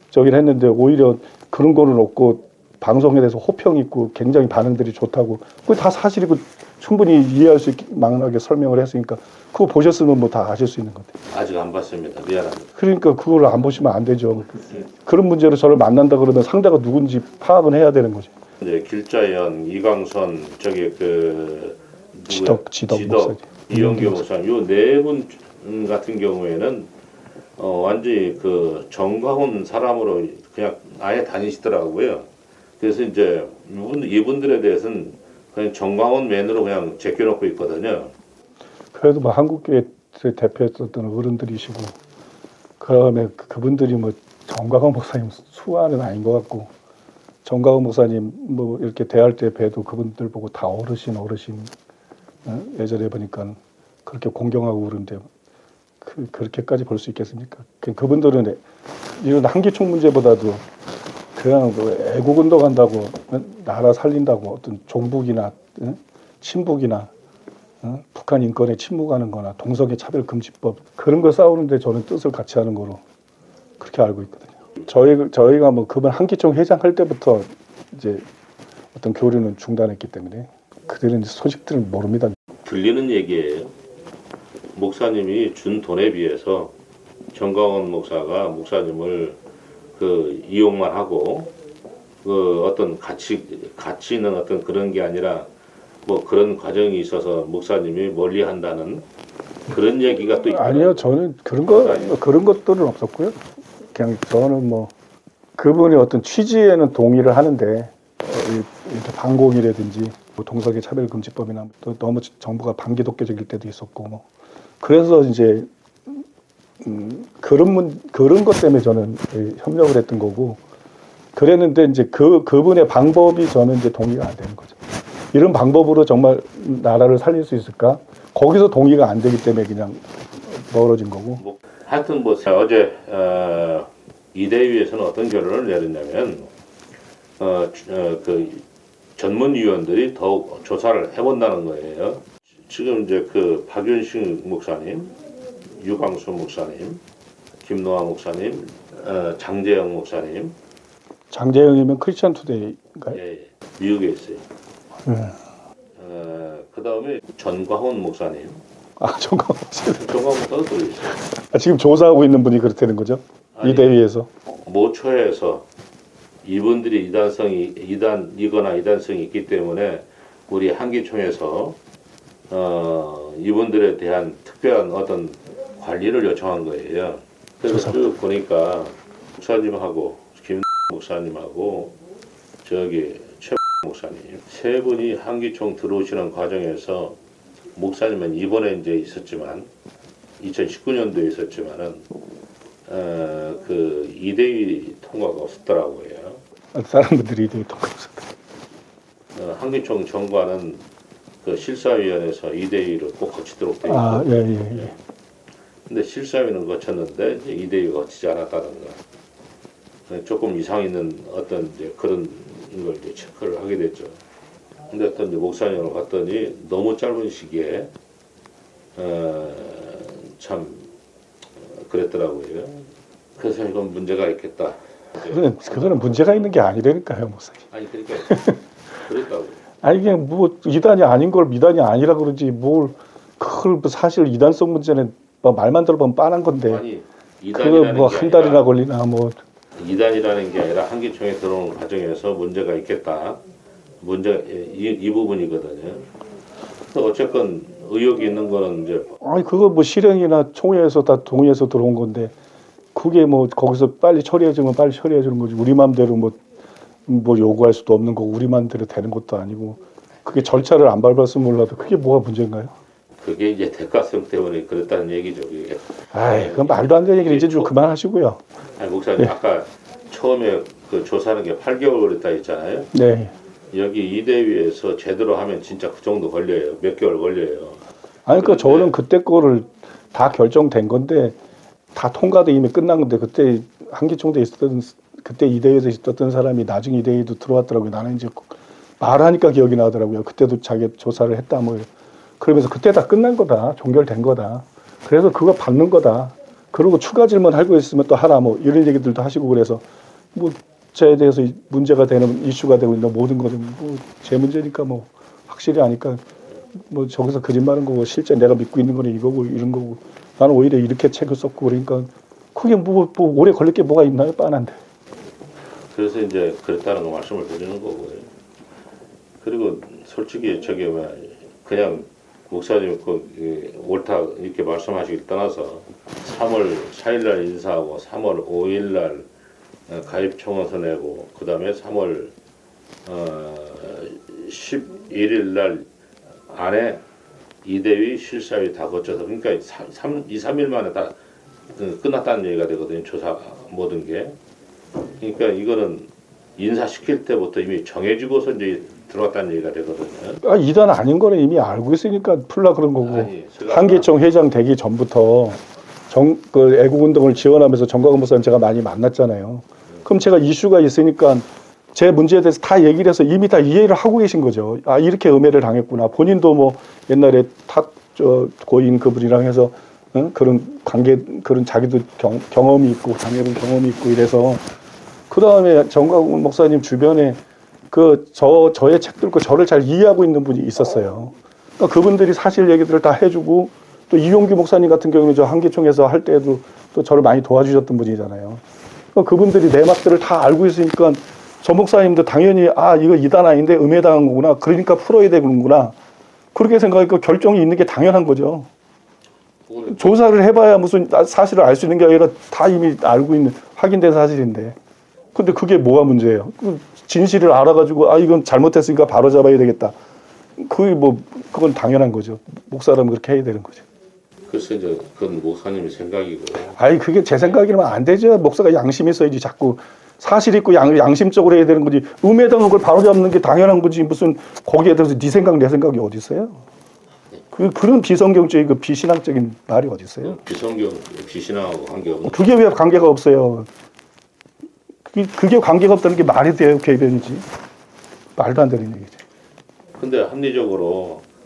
저기를 했는데 오히려 그런 거는 없고 방송에 대해서 호평 있고 굉장히 반응들이 좋다고. 그거 다 사실이고 충분히 이해할 수 있게 망하게 설명을 했으니까 그거 보셨으면 뭐 다 아실 수 있는 건데. 아직 안 봤습니다. 미안합니다. 그러니까 그걸 안 보시면 안 되죠. 그런 문제로 저를 만난다 그러면 상대가 누군지 파악은 해야 되는 거죠. 이제 길자연, 이광선, 저기 그 누구야? 지덕 목사님. 이영규 목사님, 요 네 분 같은 경우에는 완전히 그 정광훈 사람으로 그냥 아예 다니시더라고요. 그래서 이제 이분들에 대해서는 그냥 정광훈 맨으로 그냥 제껴놓고 있거든요. 그래도 뭐 한국교회 대표했었던 어른들이시고 그다음에 그분들이 뭐 정광훈 목사님 수완은 아닌 것 같고 정광훈 목사님 뭐 이렇게 대할 때 봬도 그분들 보고 다 어르신 예전에 보니까 그렇게 공경하고 그러는데 그렇게까지 볼 수 있겠습니까? 그분들은 이런 한기총 문제보다도 그냥 뭐 애국운동한다고 나라 살린다고 어떤 종북이나 친북이나 북한 인권에 침묵하는 거나 동성애 차별 금지법 그런 거 싸우는데 저는 뜻을 같이 하는 거로 그렇게 알고 있거든요. 저희가 뭐 그분 한기총 회장할 때부터 이제 어떤 교류는 중단했기 때문에 그들은 소식들을 모릅니다. 들리는 얘기예요. 목사님이 준 돈에 비해서 정광훈 목사가 목사님을 그 이용만 하고 그 어떤 가치 있는 어떤 그런 게 아니라 뭐 그런 과정이 있어서 목사님이 멀리한다는 그런 얘기가 또 아니요, 저는 그런 것들은 없었고요. 그냥 저는 뭐 그분이 어떤 취지에는 동의를 하는데 이렇게 반공이라든지 뭐 동성애 차별금지법이나 또 너무 정부가 반기독교적일 때도 있었고 뭐 그래서 이제 그런 것 때문에 저는 협력을 했던 거고 그랬는데 이제 그분의 방법이 저는 이제 동의가 안 되는 거죠. 이런 방법으로 정말 나라를 살릴 수 있을까? 거기서 동의가 안 되기 때문에 그냥 멀어진 거고. 하여튼 뭐 어제 이대위에서는 어떤 결론을 내렸냐면 그 전문위원들이 더욱 조사를 해본다는 거예요. 지금 이제 그 박윤식 목사님, 유광수 목사님, 김노아 목사님, 장재영 목사님. 장재영이면 크리스천 투데이인가요? 예, 미국에 있어요. 그 다음에 전광훈 목사님. 정광훈 목사님. 전광훈 목사도 또 있어요. 지금 조사하고 있는 분이 그렇다는 거죠? 아니, 이 대위에서. 모초에서 이분들이 이거나 이단성이 있기 때문에 우리 한기총에서 이분들에 대한 특별한 어떤 관리를 요청한 거예요. 그래서 쭉 보니까 목사님하고 김 목사님하고 저기 최 목사님 세 분이 한기총 들어오시는 과정에서 목사님은 이번에 이제 있었지만 2019년도에 있었지만은 그 이대위 통과가 없었더라고요. 사람들이 이대위 통과 없었다. 한기총 정관은 그 실사위원회에서 이대위를 꼭 거치도록 돼 있고. 예. 근데 실사위는 거쳤는데 이제 이대위가 거치지 않았다는 거. 조금 이상 있는 어떤 이제 그런 걸 이제 체크를 하게 됐죠. 근데 또 이제 목사님으로 갔더니 너무 짧은 시기에 참 그랬더라고요. 그래서 이건 문제가 있겠다. 그거는 문제가 있는 게 아니라니까요, 목사님. 아니 그러니까 그랬다고. 아니 이게 뭐 이단이 아닌 걸 미단이 아니라 그러지 뭘 그걸 사실 이단성 문제는 뭐 말만 들어보면 뻔한 건데 아니 그거 뭐 한 달이나 걸리나 뭐 이단이라는 게 아니라 한기총에 들어오는 과정에서 문제가 있겠다. 이 부분이거든요. 어쨌건 의혹이 있는 거는 이제 아니 그거 뭐 실행이나 총회에서 다 동의해서 들어온 건데 그게 뭐 거기서 빨리 처리해주면 빨리 처리해 주는 거지 우리 마음대로 뭐 요구할 수도 없는 거고 우리 마음대로 되는 것도 아니고 그게 절차를 안 밟았으면 몰라도 그게 뭐가 문제인가요? 그게 이제 대가성 때문에 그랬다는 얘기죠. 그게. 아이 그건 말도 안 되는 얘기를 이제 좀 그만하시고요. 아니 목사님 아까 처음에 그 조사하는 게 8개월 걸렸다 했잖아요. 네. 여기 이대위에서 제대로 하면 진짜 그 정도 걸려요. 몇 개월 걸려요. 아니 그러니까 그런데- 저는 그때 거를 다 결정된 건데 다 통과도 이미 끝난 건데 그때 한기총대 있었던 그때 이대위에서 있었던 사람이 나중에 이대위도 들어왔더라고요. 나는 이제 말하니까 기억이 나더라고요. 그때도 자기 조사를 했다 뭐 그러면서 그때 다 끝난 거다. 종결된 거다. 그래서 그거 받는 거다. 그리고 추가 질문 하고 있으면 또 하라 뭐 이런 얘기들도 하시고 그래서 뭐 저에 대해서 문제가 되는 이슈가 되고 있는 모든 거는 뭐 제 문제니까 뭐 확실히 아니까 뭐 저기서 거짓말한 거고 실제 내가 믿고 있는 거는 이거고 이런 거고 나는 오히려 이렇게 책을 썼고 그러니까 그게 뭐 오래 걸릴 게 뭐가 있나요? 뻔한데. 그래서 이제 그랬다는 거 말씀을 드리는 거고요. 그리고 솔직히 저기 뭐 그냥 목사님 옳다 이렇게 말씀하시길 떠나서 3월 4일날 인사하고 3월 5일날 가입 청원서 내고 그 다음에 3월 11일날 안에 이대위 실사위 다 거쳐서 그러니까 2, 3일 만에 다 끝났다는 얘기가 되거든요. 조사 모든 게. 그러니까 이거는 인사시킬 때부터 이미 정해지고서 이제 들어갔다는 얘기가 되거든요. 아, 이단 아닌 거는 이미 알고 있으니까 풀라 그런 거고 아니, 제가 한기총 회장 되기 전부터 그 애국운동을 지원하면서 정광훈 목사님 제가 많이 만났잖아요. 그럼 제가 이슈가 있으니까 제 문제에 대해서 다 얘기를 해서 이미 다 이해를 하고 계신 거죠. 아 이렇게 음해를 당했구나. 본인도 뭐 옛날에 고인 그분이랑 해서 그런 관계 그런 자기도 경험이 있고 당해본 경험이 있고 이래서 그 다음에 정광훈 목사님 주변에 저의 책들 읽고 저를 잘 이해하고 있는 분이 있었어요. 그러니까 그분들이 사실 얘기들을 다 해주고 또 이용규 목사님 같은 경우는 저 한기총에서 할 때도 또 저를 많이 도와주셨던 분이잖아요. 그러니까 그분들이 내 맛들을 다 알고 있으니까 저 목사님도 당연히 아 이거 이단 아닌데 음해당한 거구나. 그러니까 풀어야 되는구나. 그렇게 생각하니까 결정이 있는 게 당연한 거죠. 조사를 해봐야 무슨 사실을 알 수 있는 게 아니라 다 이미 알고 있는 확인된 사실인데. 근데 그게 뭐가 문제예요? 진실을 알아가지고 아 이건 잘못했으니까 바로 잡아야 되겠다. 그건 당연한 거죠. 목사라면 그렇게 해야 되는 거죠. 글쎄 이제 그건 목사님의 생각이고. 아니 그게 제 생각이라면 안 되죠. 목사가 양심이 있어야지 자꾸 사실 있고 양심적으로 해야 되는 거지. 음해당한 걸 바로 잡는 게 당연한 거지. 무슨 거기에 대해서 네 생각 내 생각이 어디 있어요? 그런 비성경적이고 비신앙적인 말이 어디 있어요? 비성경 비신앙하고 관계없는. 그게 왜 관계가 없어요? 그게 관계가 없다는 게 말이 돼요? 궤변이지. 말도 안 되는 얘기지. 근데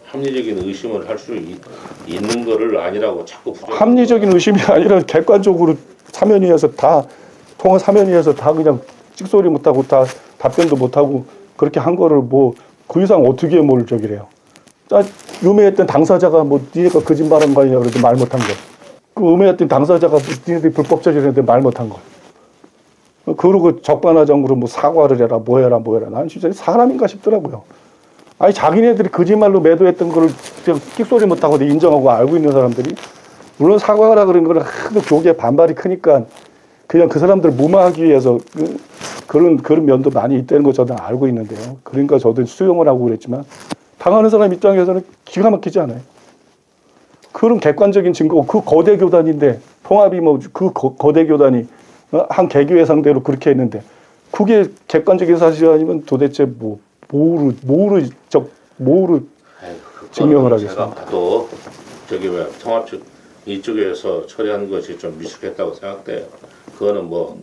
합리적인 의심을 할 수 있는 거를 아니라고 자꾸 부정. 합리적인 의심이 아니라 객관적으로 사면위에서 다 통화 사면위에서 다 그냥 찍소리 못하고 다 답변도 못하고 그렇게 한 거를 뭐 그 이상 어떻게 뭘 저기래요. 음해했던 당사자가 뭐 니네가 거짓말한 거 아니냐 그래도 말 못한 거. 그 음해했던 당사자가 뭐 니네들이 불법적이라 했는데 말 못한 거. 그러고 적반하장으로 뭐 사과를 해라 뭐 해라. 난 진짜 사람인가 싶더라고요. 아니 자기네들이 거짓말로 매도했던 거를 그냥 끽소리 못하고 인정하고 알고 있는 사람들이 물론 사과하라 그런 거는 하도 교계에 반발이 크니까 그냥 그 사람들을 무마하기 위해서 그런 면도 많이 있다는 거 저도 알고 있는데요. 그러니까 저도 수용을 하고 그랬지만 당하는 사람 입장에서는 기가 막히지 않아요. 그런 객관적인 증거 그 거대 교단인데 통합이 뭐 그 거대 교단이 한 개교회 상대로 그렇게 했는데 그게 객관적인 사실 아니면 도대체 뭐로 증명을 하겠어요? 제가 봐도 저기 왜 통합 측 이쪽에서 처리하는 것이 좀 미숙했다고 생각돼요. 그거는 뭐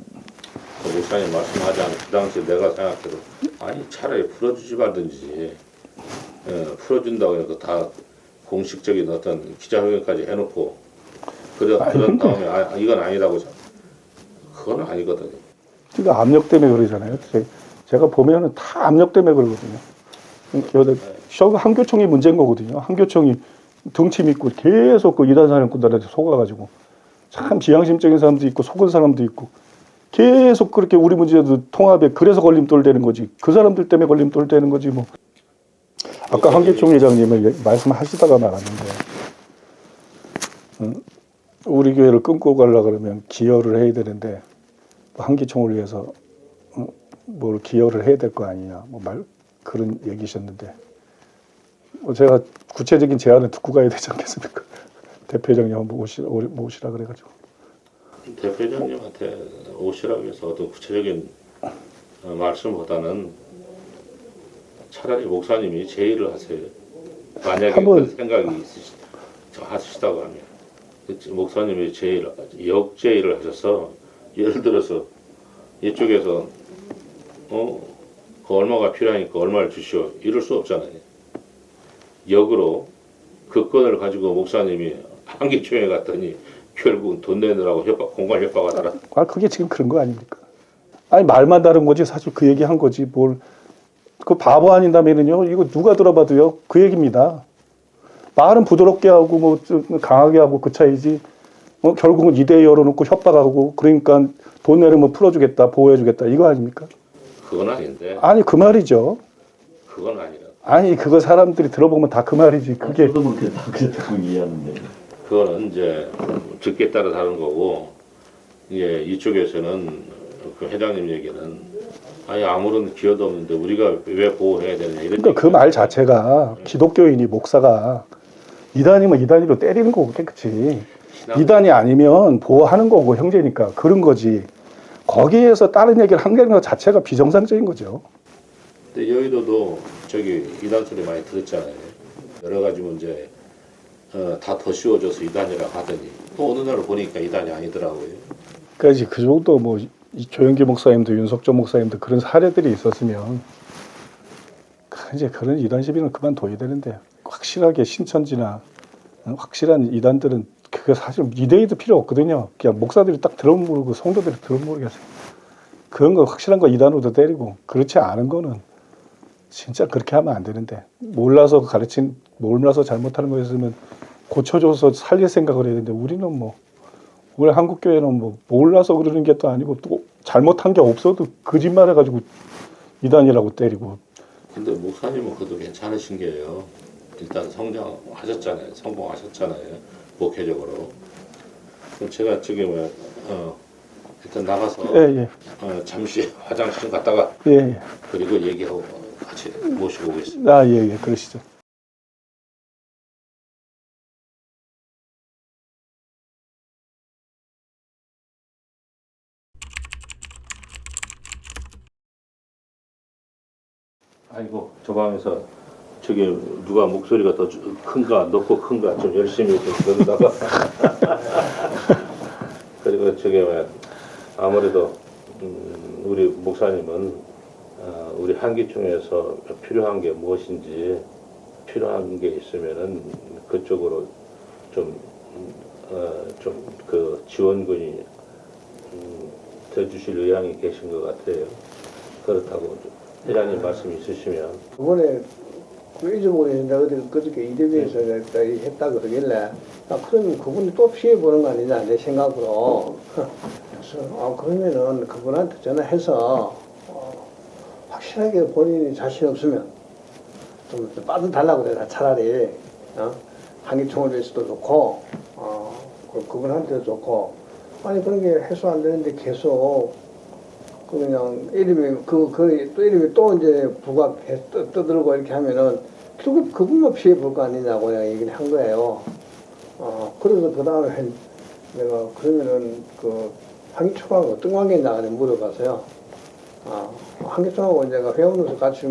목사님 말씀하지 않은 그 당시 내가 생각해도 아니 차라리 풀어주지 말든지 풀어준다고 해서 다 공식적인 어떤 기자회견까지 해놓고 그런 다음에 이건 아니라고 그건 아니거든요. 그러니까 압력 때문에 그러잖아요. 제가 보면은 다 압력 때문에 그러거든요. 한교총이 문제인 거거든요. 한교총이 등치 믿고 계속 그 이단 사령꾼들한테 속아가지고 참 비양심적인 사람도 있고 속은 사람도 있고 계속 그렇게 우리 문제도 통합에 그래서 걸림돌 되는 거지. 그 사람들 때문에 걸림돌 되는 거지 뭐. 아까 한교총 회장님을 말씀하시다가 말았는데 우리 교회를 끊고 가려 그러면 기여를 해야 되는데 한기총을 위해서 뭘 기여를 해야 될 거 아니냐 그런 얘기셨는데 제가 구체적인 제안을 듣고 가야 되지 않겠습니까? 대표장님 한번 모시라 그래가지고 대표장님한테 오시라고 해서 어떤 구체적인 말씀보다는 차라리 목사님이 제의를 하세요. 만약에 한번- 그런 생각이 하시다고 하면 목사님이 제의를 역제의를 하셔서 예를 들어서 이쪽에서 그 얼마가 필요하니까 얼마를 주시오 이럴 수 없잖아요. 역으로 그 건을 가지고 목사님이 한기총회 갔더니 결국은 돈 내느라고 공갈 협박하더라. 아, 그게 지금 그런 거 아닙니까? 아니, 말만 다른 거지. 사실 그 얘기 한 거지. 그 바보 아닌다면은요, 이거 누가 들어봐도요, 그 얘기입니다. 말은 부드럽게 하고, 좀 강하게 하고 그 차이지. 결국은 이대 열어놓고 협박하고, 그러니까 돈 내려면 풀어주겠다, 보호해주겠다, 이거 아닙니까? 그건 아닌데 아니, 그 말이죠. 그건 아니라 아니, 그거 사람들이 들어보면 다 그 말이지. 그게. 저도 뭐 그렇다고 이해하는데. 그거는 이제 듣기에 따라 다른 거고 이게 이쪽에서는 그 회장님 얘기는 아예 아무런 기여도 없는데 우리가 왜 보호해야 되느냐 이런 그러니까 그 말 자체가 기독교인이 목사가 이단이면 이단이로 때리는 거고 깨끗이. 이단이 아니면 보호하는 거고 형제니까 그런 거지. 거기에서 다른 얘기를 하는 것 자체가 비정상적인 거죠. 근데 여의도도 저기 이단 소리 많이 들었잖아요. 여러 가지 문제 다 더 씌워줘서 이단이라고 하더니 또 어느 날 보니까 이단이 아니더라고요. 그러니까 그 정도 이 조영기 목사님도 윤석조 목사님도 그런 사례들이 있었으면 이제 그런 이단 시비는 그만둬야 되는데 확실하게 신천지나 확실한 이단들은 그게 사실 이대희도 필요 없거든요. 그냥 목사들이 딱 들어모르고 성도들이 들어모르겠어요. 그런 거 확실한 거 이단으로도 때리고 그렇지 않은 거는 진짜 그렇게 하면 안 되는데 몰라서 잘못하는 거였으면 고쳐줘서 살릴 생각을 해야 되는데 우리는 우리 한국교회는 몰라서 그러는 게 또 아니고 또 잘못한 게 없어도 거짓말해가지고 이단이라고 때리고. 근데 목사님은 그것도 괜찮으신 게요. 일단 성장하셨잖아요. 성공하셨잖아요. 목회적으로. 그럼 제가 저기 일단 나가서 예. 잠시 화장실 좀 갔다가 예. 그리고 얘기하고 같이 모시고 오겠습니다. 아, 예. 그러시죠. 아이고 저 방에서 저기 누가 목소리가 더 큰가 높고 큰가 좀 열심히 좀 들으다가 그리고 저기 아무래도 우리 목사님은 우리 한기총에서 필요한 게 무엇인지 필요한 게 있으면은 그쪽으로 좀 그 지원군이 돼 주실 의향이 계신 것 같아요. 그렇다고 회장님 말씀 있으시면 저번에 그 잊어버리는데 어디 그저께 이대비에서 했다 그러길래 그러면 그분이 또 피해 보는 거 아니냐 내 생각으로. 그래서 그러면은 그분한테 전화해서 확실하게 본인이 자신 없으면 좀 빠져달라고 그래. 차라리 한기총을 위해서도 좋고 그분한테도 좋고 아니 그런 게 해소 안 되는데 계속 그냥 이름이 또 이름이 또 이제 떠들고 이렇게 하면은 결국 그분만 피해 볼 거 아니냐고 내가 얘기를 한 거예요. 그래서 그 다음에 내가 그러면은 그 한기총하고 어떤 관계냐 물어봐서요. 한기총하고 내가 회원으로서 같이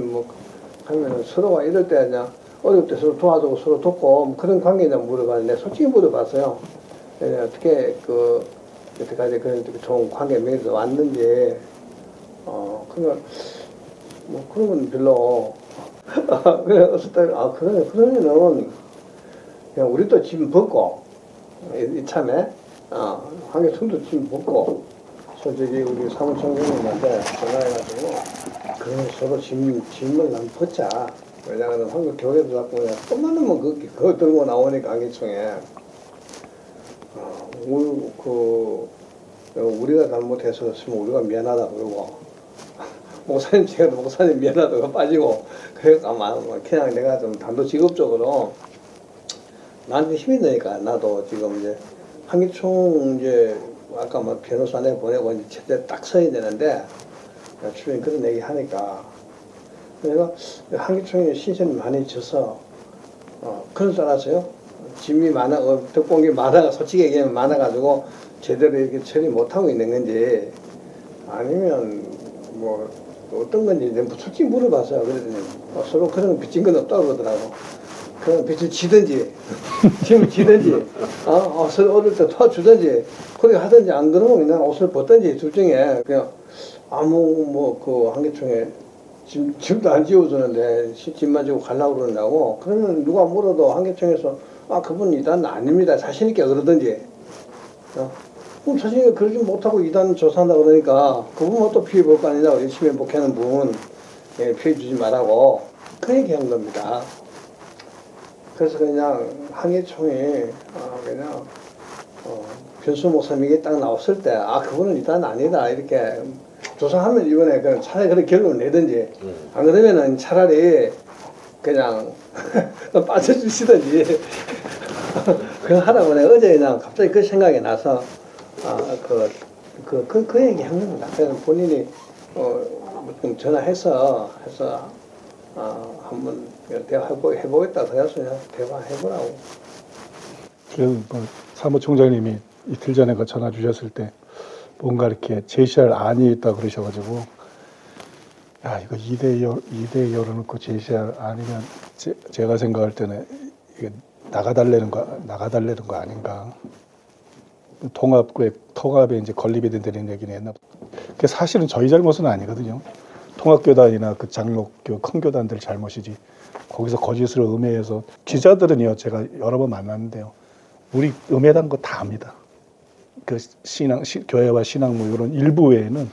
하면은 서로가 이럴 때 그냥 어려울 때 서로 도와주고 서로 돕고 그런 관계냐 물어봤는데 솔직히 물어봤어요. 어떻게 여태까지 그런 좋은 관계 맺어서 왔는지. 그러면 그러면 별로 그래 어떨 때 그러면은 그냥 우리도 짐 벗고 이참에 한개총도 짐 벗고 솔직히 우리 사무총장님한테 전화해가지고 그러면 서로 짐을 난 벗자. 왜냐하면 한국 교회도 자꾸 그냥 끝나면 그거 들고 나오니까 한개총에 우리가 잘못했었으면 우리가 미안하다 그러고 목사님 제가 목사님 미안하다고 빠지고 그래서 그냥 내가 좀 단도직입적으로 나한테 힘이 드니까 나도 지금 이제 한기총 이제 아까 변호사 내 보내고 이제 제때 딱 서야 되는데 주변에 그런 얘기 하니까 내가 한기총에 신선이 많이 져서 그런 줄 알았어요. 짐이 많아 듣고 온 게 많아가 솔직히 얘기하면 많아가지고 제대로 이렇게 처리 못하고 있는 건지 아니면 어떤 건지 내가 솔직히 물어봤어요. 그랬더니 서로 그런 거 빚진 건 없다고 그러더라고. 그냥 빚을 지든지 짐을 지든지 서로 어릴 때 도와주든지 그렇게 하든지 안 그러면 그냥 옷을 벗든지 둘 중에 그냥 아무 뭐 그 한계총에 짐도 안 지워주는데 짐만 지고 가려고 그러냐고. 그러면 누가 물어도 한계총에서 그분 이단 아닙니다 자신 있게 그러든지 그럼 자신 있게 그러지 못하고 이단 조사한다 그러니까 그분은 또 피해 볼 거 아니냐고. 열심히 복하는 분 피해 주지 말라고 그 얘기한 겁니다. 그래서 그냥 한계총이 그냥 변수 목사님이 딱 나왔을 때 그분은 일단 아니다 이렇게 조사하면 이번에 그냥 차라리 그런 결론을 내든지 안 그러면은 차라리 그냥 빠져주시든지 그냥 하라고 내가 어제 그냥 갑자기 그 생각이 나서 그 얘기 한 겁니다. 그래서 본인이 좀 전화해서 한번 대화해보겠다 그래서 그냥 대화해보라고. 그래서 뭐 사무총장님이 이틀 전에 그 전화 주셨을 때 뭔가 이렇게 제시할 안이 있다 그러셔가지고 이거 2대 열어놓고 제시할 안이면 제가 생각할 때는 이게 나가달라는 거 아닌가. 통합에 이제 건립이 된다는 얘기는 했나. 그게 사실은 저희 잘못은 아니거든요. 통합교단이나 그 장로교 큰 교단들 잘못이지. 거기서 거짓으로 음해해서 기자들은요 제가 여러 번 만났는데요. 우리 음해단 거 다 압니다. 그 교회와 신앙 뭐 이런 일부 외에는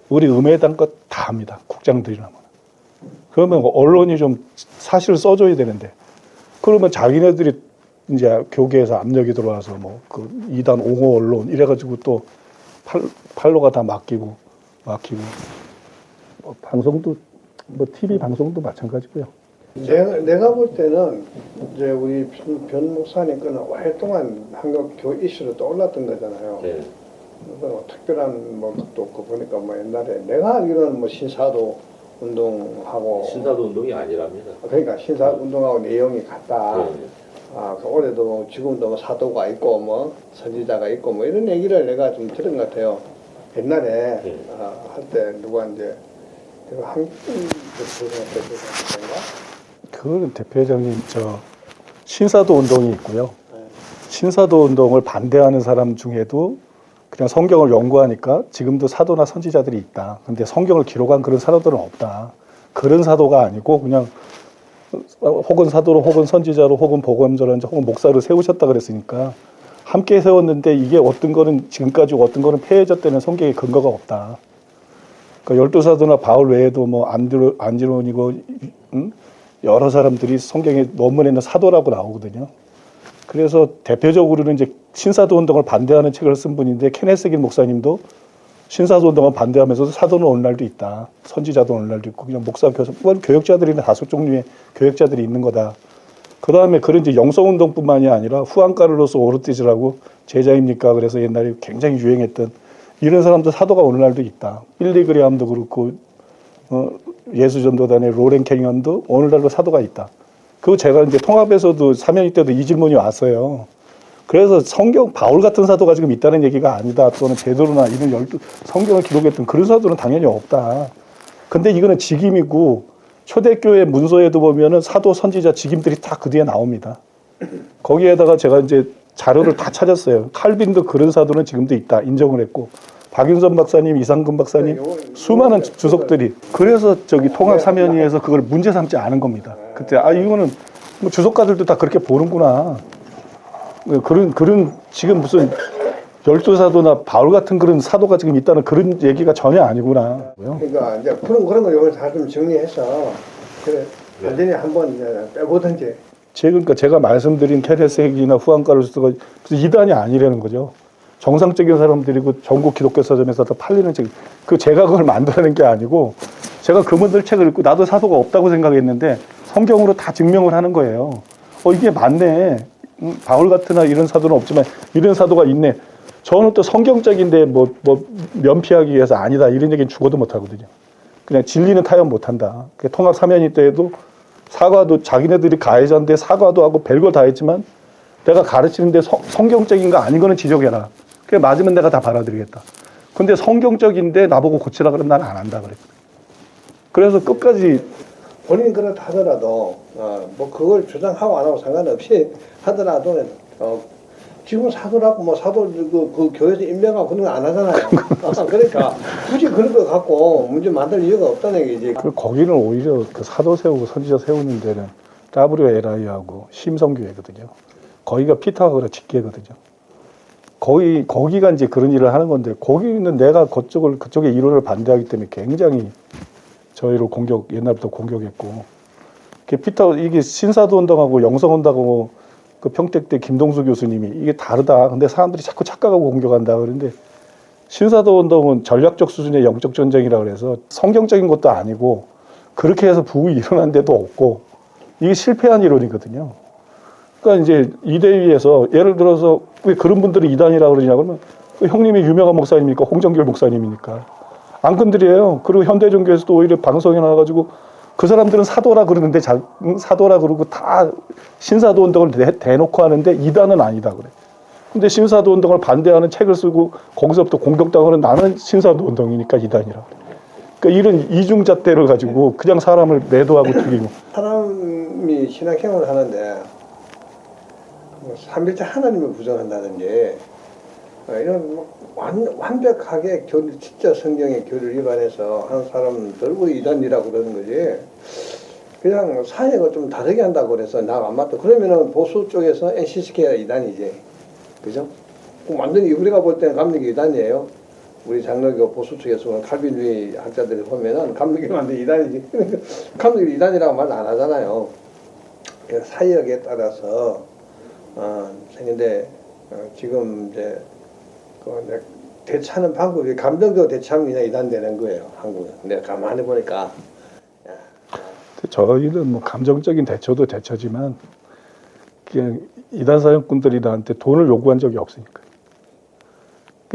우리 음해단 거 다 합니다. 국장들이나 뭐. 그러면 언론이 좀 사실을 써줘야 되는데 그러면 자기네들이 이제 교계에서 압력이 들어와서 뭐 그 이단 옹호 언론 이래가지고 또 팔로가 다 막히고 뭐 방송도 뭐 TV 방송도 마찬가지고요. 내가 볼 때는 이제 우리 변 목사님 거는 오랫동안 한국 교회 이슈로 떠올랐던 거잖아요. 네. 뭐 특별한 뭐 것도 없고 보니까 뭐 옛날에 내가 알기로는 뭐 신사도 운동하고 신사도 운동이 아니랍니다. 그러니까 신사 운동하고 내용이 같다. 네. 그 올해도 지금도 뭐 사도가 있고 뭐 선지자가 있고 뭐 이런 얘기를 내가 좀 들은 것 같아요. 옛날에 네. 할 때 누가 이제 한국 대표가 그 대표장님 신사도 운동이 있고요. 신사도 운동을 반대하는 사람 중에도 그냥 성경을 연구하니까 지금도 사도나 선지자들이 있다. 근데 성경을 기록한 그런 사도들은 없다. 그런 사도가 아니고 그냥 혹은 사도로 혹은 선지자로 혹은 복음자로 혹은 목사로 세우셨다 그랬으니까 함께 세웠는데 이게 어떤 거는 지금까지 어떤 거는 폐해졌다는 성경에 근거가 없다. 그러니까 12사도나 바울 외에도 뭐 안드론이고 여러 사람들이 성경에 논문에는 사도라고 나오거든요. 그래서 대표적으로는 이제 신사도 운동을 반대하는 책을 쓴 분인데 케네스긴 목사님도 신사도 운동을 반대하면서도 사도는 오늘날도 있다. 선지자도 오늘날도 있고 그냥 목사, 교사, 교역자들이나 다섯 종류의 교역자들이 있는 거다. 그 다음에 그런 이제 영성운동뿐만이 아니라 후안 카를로스 오르티즈라고 제자입니까? 그래서 옛날에 굉장히 유행했던 이런 사람도 사도가 오늘날도 있다. 빌리그레함도 그렇고 예수전도단의 로렌 캥연도 오늘날도 사도가 있다. 그리고 제가 이제 통합에서도 사면이 때도 이 질문이 왔어요. 그래서 성경 바울 같은 사도가 지금 있다는 얘기가 아니다. 또는 베드로나 이런 성경을 기록했던 그런 사도는 당연히 없다. 근데 이거는 직임이고 초대교회 문서에도 보면은 사도 선지자 직임들이 다 그 뒤에 나옵니다. 거기에다가 제가 이제 자료를 다 찾았어요. 칼빈도 그런 사도는 지금도 있다. 인정을 했고 박윤선 박사님, 이상근 박사님 수많은 주석들이 그래서 통합 사면위에서 그걸 문제 삼지 않은 겁니다. 그때 이거는 뭐 주석가들도 다 그렇게 보는구나. 그런 지금 무슨 12사도나 바울 같은 그런 사도가 지금 있다는 그런 얘기가 전혀 아니구나. 그러니까 이제 그런 거 요걸 다 좀 정리해서 그래 완전히 한번 이제 빼보든지. 그러니까 제가 말씀드린 케네스핵이나 후안 카를로스가 이단이 아니라는 거죠. 정상적인 사람들이고 전국 기독교 서점에서 다 팔리는 책. 제가 그걸 만들어낸 게 아니고 제가 그분들 책을 읽고 나도 사도가 없다고 생각했는데 성경으로 다 증명을 하는 거예요. 이게 맞네. 바울 같으나 이런 사도는 없지만 이런 사도가 있네. 저는 또 성경적인데 뭐 면피하기 위해서 아니다 이런 얘기는 죽어도 못하거든요. 그냥 진리는 타협 못한다. 통합 사면위 때에도 사과도 자기네들이 가해자인데 사과도 하고 별걸 다 했지만 내가 가르치는데 성경적인 거 아닌 거는 지적해라. 그게 맞으면 내가 다 받아들이겠다. 근데 성경적인데 나보고 고치라 그러면 나는 안 한다 그랬거든요. 그래서 끝까지 본인이 그렇다 하더라도 뭐 그걸 주장하고 안 하고 상관없이 하더라도 지금 사도라고 뭐 사도 그 교회에서 임명하고 그런 거 안 하잖아요. 그러니까 굳이 그런 거 갖고 문제 만들 이유가 없다는 얘기지. 그 거기는 오히려 그 사도 세우고 선지자 세우는 데는 WLI하고 심성교회거든요. 거기가 피타고라 직계거든요. 거기가 이제 그런 일을 하는 건데 거기는 내가 그쪽의 이론을 반대하기 때문에 굉장히 저희를 옛날부터 공격했고 이게 신사도 운동하고 영성 운동하고 그 평택 때 김동수 교수님이 이게 다르다. 근데 사람들이 자꾸 착각하고 공격한다. 그런데 신사도 운동은 전략적 수준의 영적 전쟁이라 그래서 성경적인 것도 아니고 그렇게 해서 부흥이 일어난 데도 없고 이게 실패한 이론이거든요. 그러니까 이제 이대위에서 예를 들어서 왜 그런 분들이 이단이라고 그러냐 그러면 그 형님이 유명한 목사님이니까 홍정길 목사님이니까 앙금들이에요. 그리고 현대종교에서도 오히려 방송에 나와가지고 그 사람들은 사도라 그러는데 사도라 그러고 다 신사도 운동을 대놓고 하는데 이단은 아니다 그래. 근데 신사도 운동을 반대하는 책을 쓰고 거기서부터 공격당하는 나는 신사도 운동이니까 이단이라 그래. 그러니까 이런 이중잣대를 가지고 그냥 사람을 매도하고 죽이고. 사람이 신앙생활을 하는데 삼일째 하나님을 부정한다든지 이런 완벽하게 진짜 성경의 교리를 위반해서 하는 사람들 왜 이단이라고 그러는 거지. 그냥 사회가 좀 다르게 한다고 그래서 나 안 맞다. 그러면은 보수 쪽에서 NCCK가 이단이지. 그죠? 완전히 우리가 볼 때는 감리교 이단이에요. 우리 장로교 보수 쪽에서 칼빈주의 학자들이 보면은 감리교 완전 이단이지. 감리교 이단이라고 말 안 하잖아요. 사역에 따라서 생긴데 지금 이제 대처하는 방법이 감정적으로 대처하면 그냥 이단되는 거예요. 한국은. 내가 가만히 보니까. 저희는 뭐 감정적인 대처도 대처지만 그냥 이단 사역꾼들이 나한테 돈을 요구한 적이 없으니까.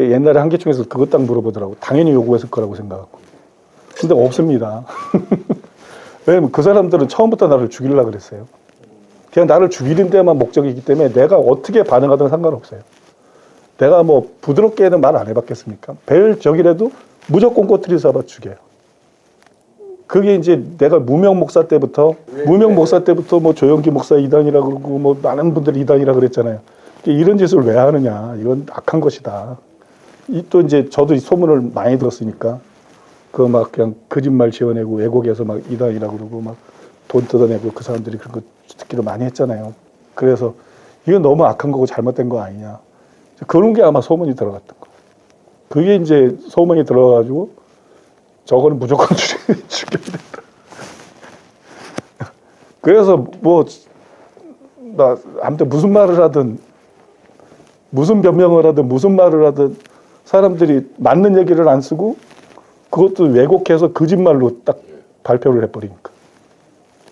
옛날에 한계총에서 그것 딱 물어보더라고. 당연히 요구했을 거라고 생각하고. 근데 없습니다. 왜냐면 그 사람들은 처음부터 나를 죽이려고 그랬어요. 그냥 나를 죽이는 데만 목적이기 때문에 내가 어떻게 반응하든 상관없어요. 내가 뭐 부드럽게는 말 안 해봤겠습니까? 벨 적이라도 무조건 꼬투리 잡아 죽여요. 그게 이제 내가 무명 목사 때부터 뭐 조영기 목사 이단이라 그러고 뭐 많은 분들이 이단이라 그랬잖아요. 이런 짓을 왜 하느냐? 이건 악한 것이다. 또 이제 저도 소문을 많이 들었으니까 그 막 그냥 거짓말 지어내고 왜곡해서 막 이단이라 그러고 막 돈 뜯어내고 그 사람들이 그런 거 듣기로 많이 했잖아요. 그래서 이건 너무 악한 거고 잘못된 거 아니냐. 그런 게 아마 소문이 들어갔던 거. 그게 이제 소문이 들어가지고 저거는 무조건 죽여야 된다. 그래서 뭐 나 아무튼 무슨 말을 하든 무슨 변명을 하든 무슨 말을 하든 사람들이 맞는 얘기를 안 쓰고 그것도 왜곡해서 거짓말로 딱 발표를 해버리니까.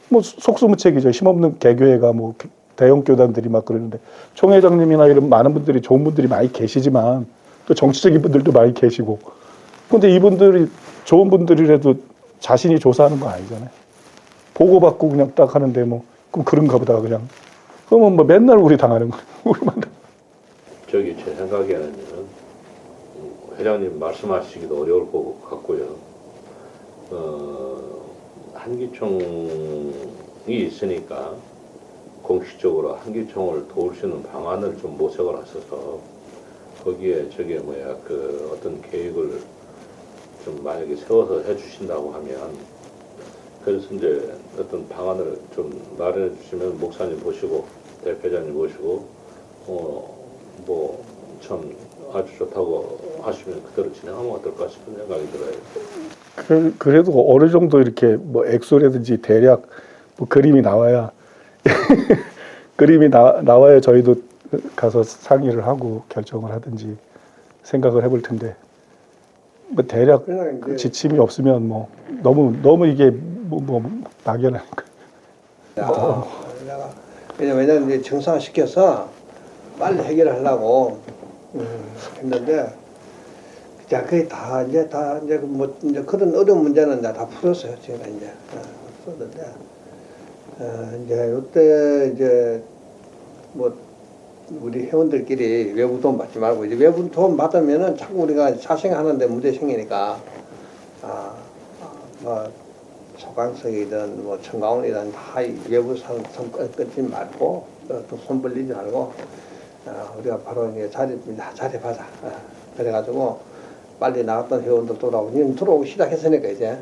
뭐 속수무책이죠. 힘없는 개교회가 뭐 대형 교단들이 막 그러는데 총회장님이나 이런 많은 분들이 좋은 분들이 많이 계시지만 또 정치적인 분들도 많이 계시고 근데 이분들이 좋은 분들이라도 자신이 조사하는 거 아니잖아요. 보고받고 그냥 딱 하는데 뭐 그럼 그런가 보다 그냥 그러면 뭐 맨날 우리 당하는 거예요. 우리만 제 생각에는 회장님 말씀하시기도 어려울 것 같고요. 한기총이 있으니까 공식적으로 한기총을 도울 수 있는 방안을 좀 모색을 하셔서 거기에 그 어떤 계획을 좀 만약에 세워서 해주신다고 하면 그래서 이제 어떤 방안을 좀 마련해 주시면 목사님 보시고 대표자님 모시고 뭐 참 아주 좋다고 하시면 그대로 진행하면 어떨까 싶은 생각이 들어요. 그래도 어느 정도 이렇게 뭐 액수라든지 대략 뭐 그림이 나와야 나와야 저희도 가서 상의를 하고 결정을 하든지 생각을 해볼 텐데 뭐 대략 그 지침이 없으면 뭐 너무 이게 뭐 막연하니까. 왜냐면 이제 정상화시켜서 빨리 해결하려고 했는데 자 그게 다 이제 뭐 이제 그런 어려운 문제는 다 풀었어요. 제가 이제 풀었는데 이제 요때 이제 뭐 우리 회원들끼리 외부 돈 받지 말고 이제 외부 돈 받으면은 자꾸 우리가 자생하는데 문제 생기니까 뭐 소강석이든 뭐 청가원이든 다 외부 손 끊지 말고 또 손 벌리지 말고 우리가 바로 이제 자립하자. 그래가지고 빨리 나갔던 회원들 돌아오고 시작했으니까 이제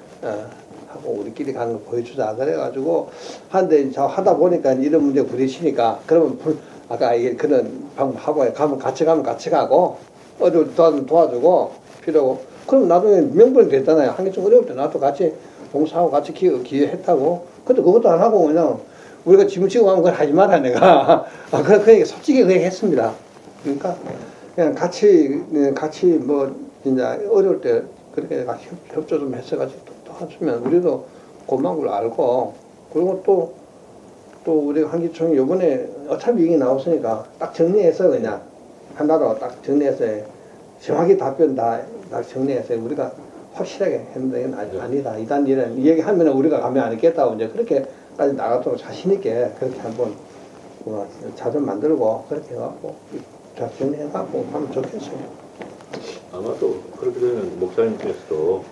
하고 우리끼리 가는 거 보여주자. 그래가지고 한데 저 하다 보니까 이런 문제 부딪히니까 그러면 아까 이게 그런 방법하고 가면 같이 가고 어디 도와주고 필요하고 그럼 나중에 명분이 됐잖아요. 한 게 좀 어려울 때 나도 같이 봉사하고 같이 기여했다고. 근데 그것도 안 하고 그냥 우리가 짐을 지고 가면 그걸 하지 마라 내가. 그러니까 솔직히 그렇게 했습니다. 그러니까 그냥 같이 뭐 진짜 어려울 때 그렇게 협조 좀 했어가지고 도와주면 우리도 고마운 걸 알고 그리고 또 우리 한기총이 요번에 어차피 얘기 나왔으니까 딱 정리해서 그냥 하나로 딱 정리해서 정확히 답변 다 정리해서 우리가 확실하게 했는데 이건 아니다. 이단 일은 이 얘기하면 우리가 가면 안 했겠다고 이제 그렇게까지 나가도록 자신있게 그렇게 한번 자좀 만들고 그렇게 해갖고 다 정리해갖고 하면 좋겠어요. 아마도 그렇게 되면 목사님께서도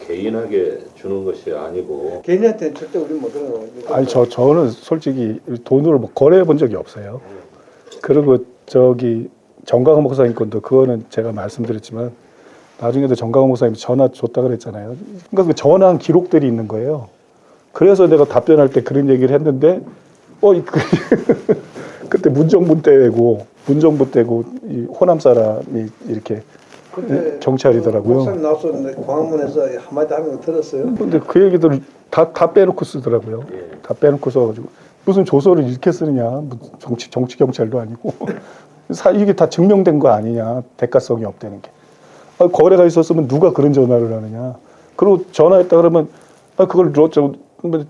개인하게 주는 것이 아니고 개인한테 절대 우리 못 들어. 아니 저는 솔직히 돈으로 뭐 거래해 본 적이 없어요. 그리고 저기 정광훈 목사님 건도 그거는 제가 말씀드렸지만 나중에도 정광훈 목사님이 전화 줬다 그랬잖아요. 그러니까 그 전화한 기록들이 있는 거예요. 그래서 내가 답변할 때 그런 얘기를 했는데 그때 문정부 때고 이 호남 사람이 이렇게 경찰이더라고요. 목사님 나왔었는데 광화문에서 한마디 하는 거 들었어요? 근데 그 얘기들을 다 빼놓고 쓰더라고요. 다 빼놓고 써가지고 무슨 조서를 이렇게 쓰느냐, 무슨 정치 경찰도 아니고 이게 다 증명된 거 아니냐, 대가성이 없다는 게. 거래가 있었으면 누가 그런 전화를 하느냐. 그리고 전화했다 그러면 그걸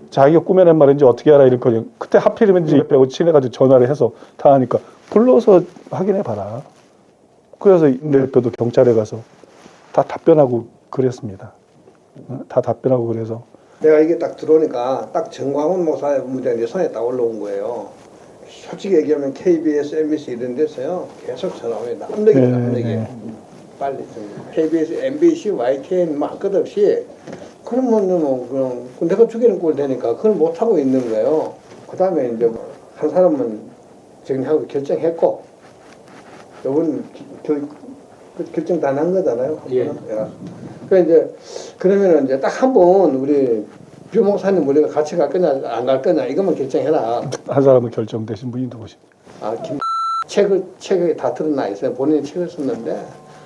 자기가 꾸며낸 말인지 어떻게 알아 이럴 거냐. 그때 하필이면 이제 옆에 친해가지고 전화를 해서 다 하니까 불러서 확인해 봐라. 그래서 내 옆에도 경찰에 가서 다 답변하고 그랬습니다. 다 답변하고 그래서 내가 이게 딱 들어오니까 딱 정광훈 목사의 문제가 내 손에 딱 올라온 거예요. 솔직히 얘기하면 KBS, MBC 이런 데서요 계속 전화 오면 남력이 빨리 좀 KBS, MBC, YTN 뭐 끝없이 그러면 그냥 내가 죽이는 꼴 되니까 그걸 못 하고 있는 거예요. 그 다음에 이제 한 사람은 정리하고 결정했고 요번 결정 다 난 거잖아요. 그래 이제 그러면은 이제 딱 한 번 우리 뷰 목사님 우리가 같이 갈 거냐 안 갈 거냐 이것만 결정해라. 한 사람은 결정되신 분이 누구십니까? 책에 다 드러나 있어요. 본인이 책을 썼는데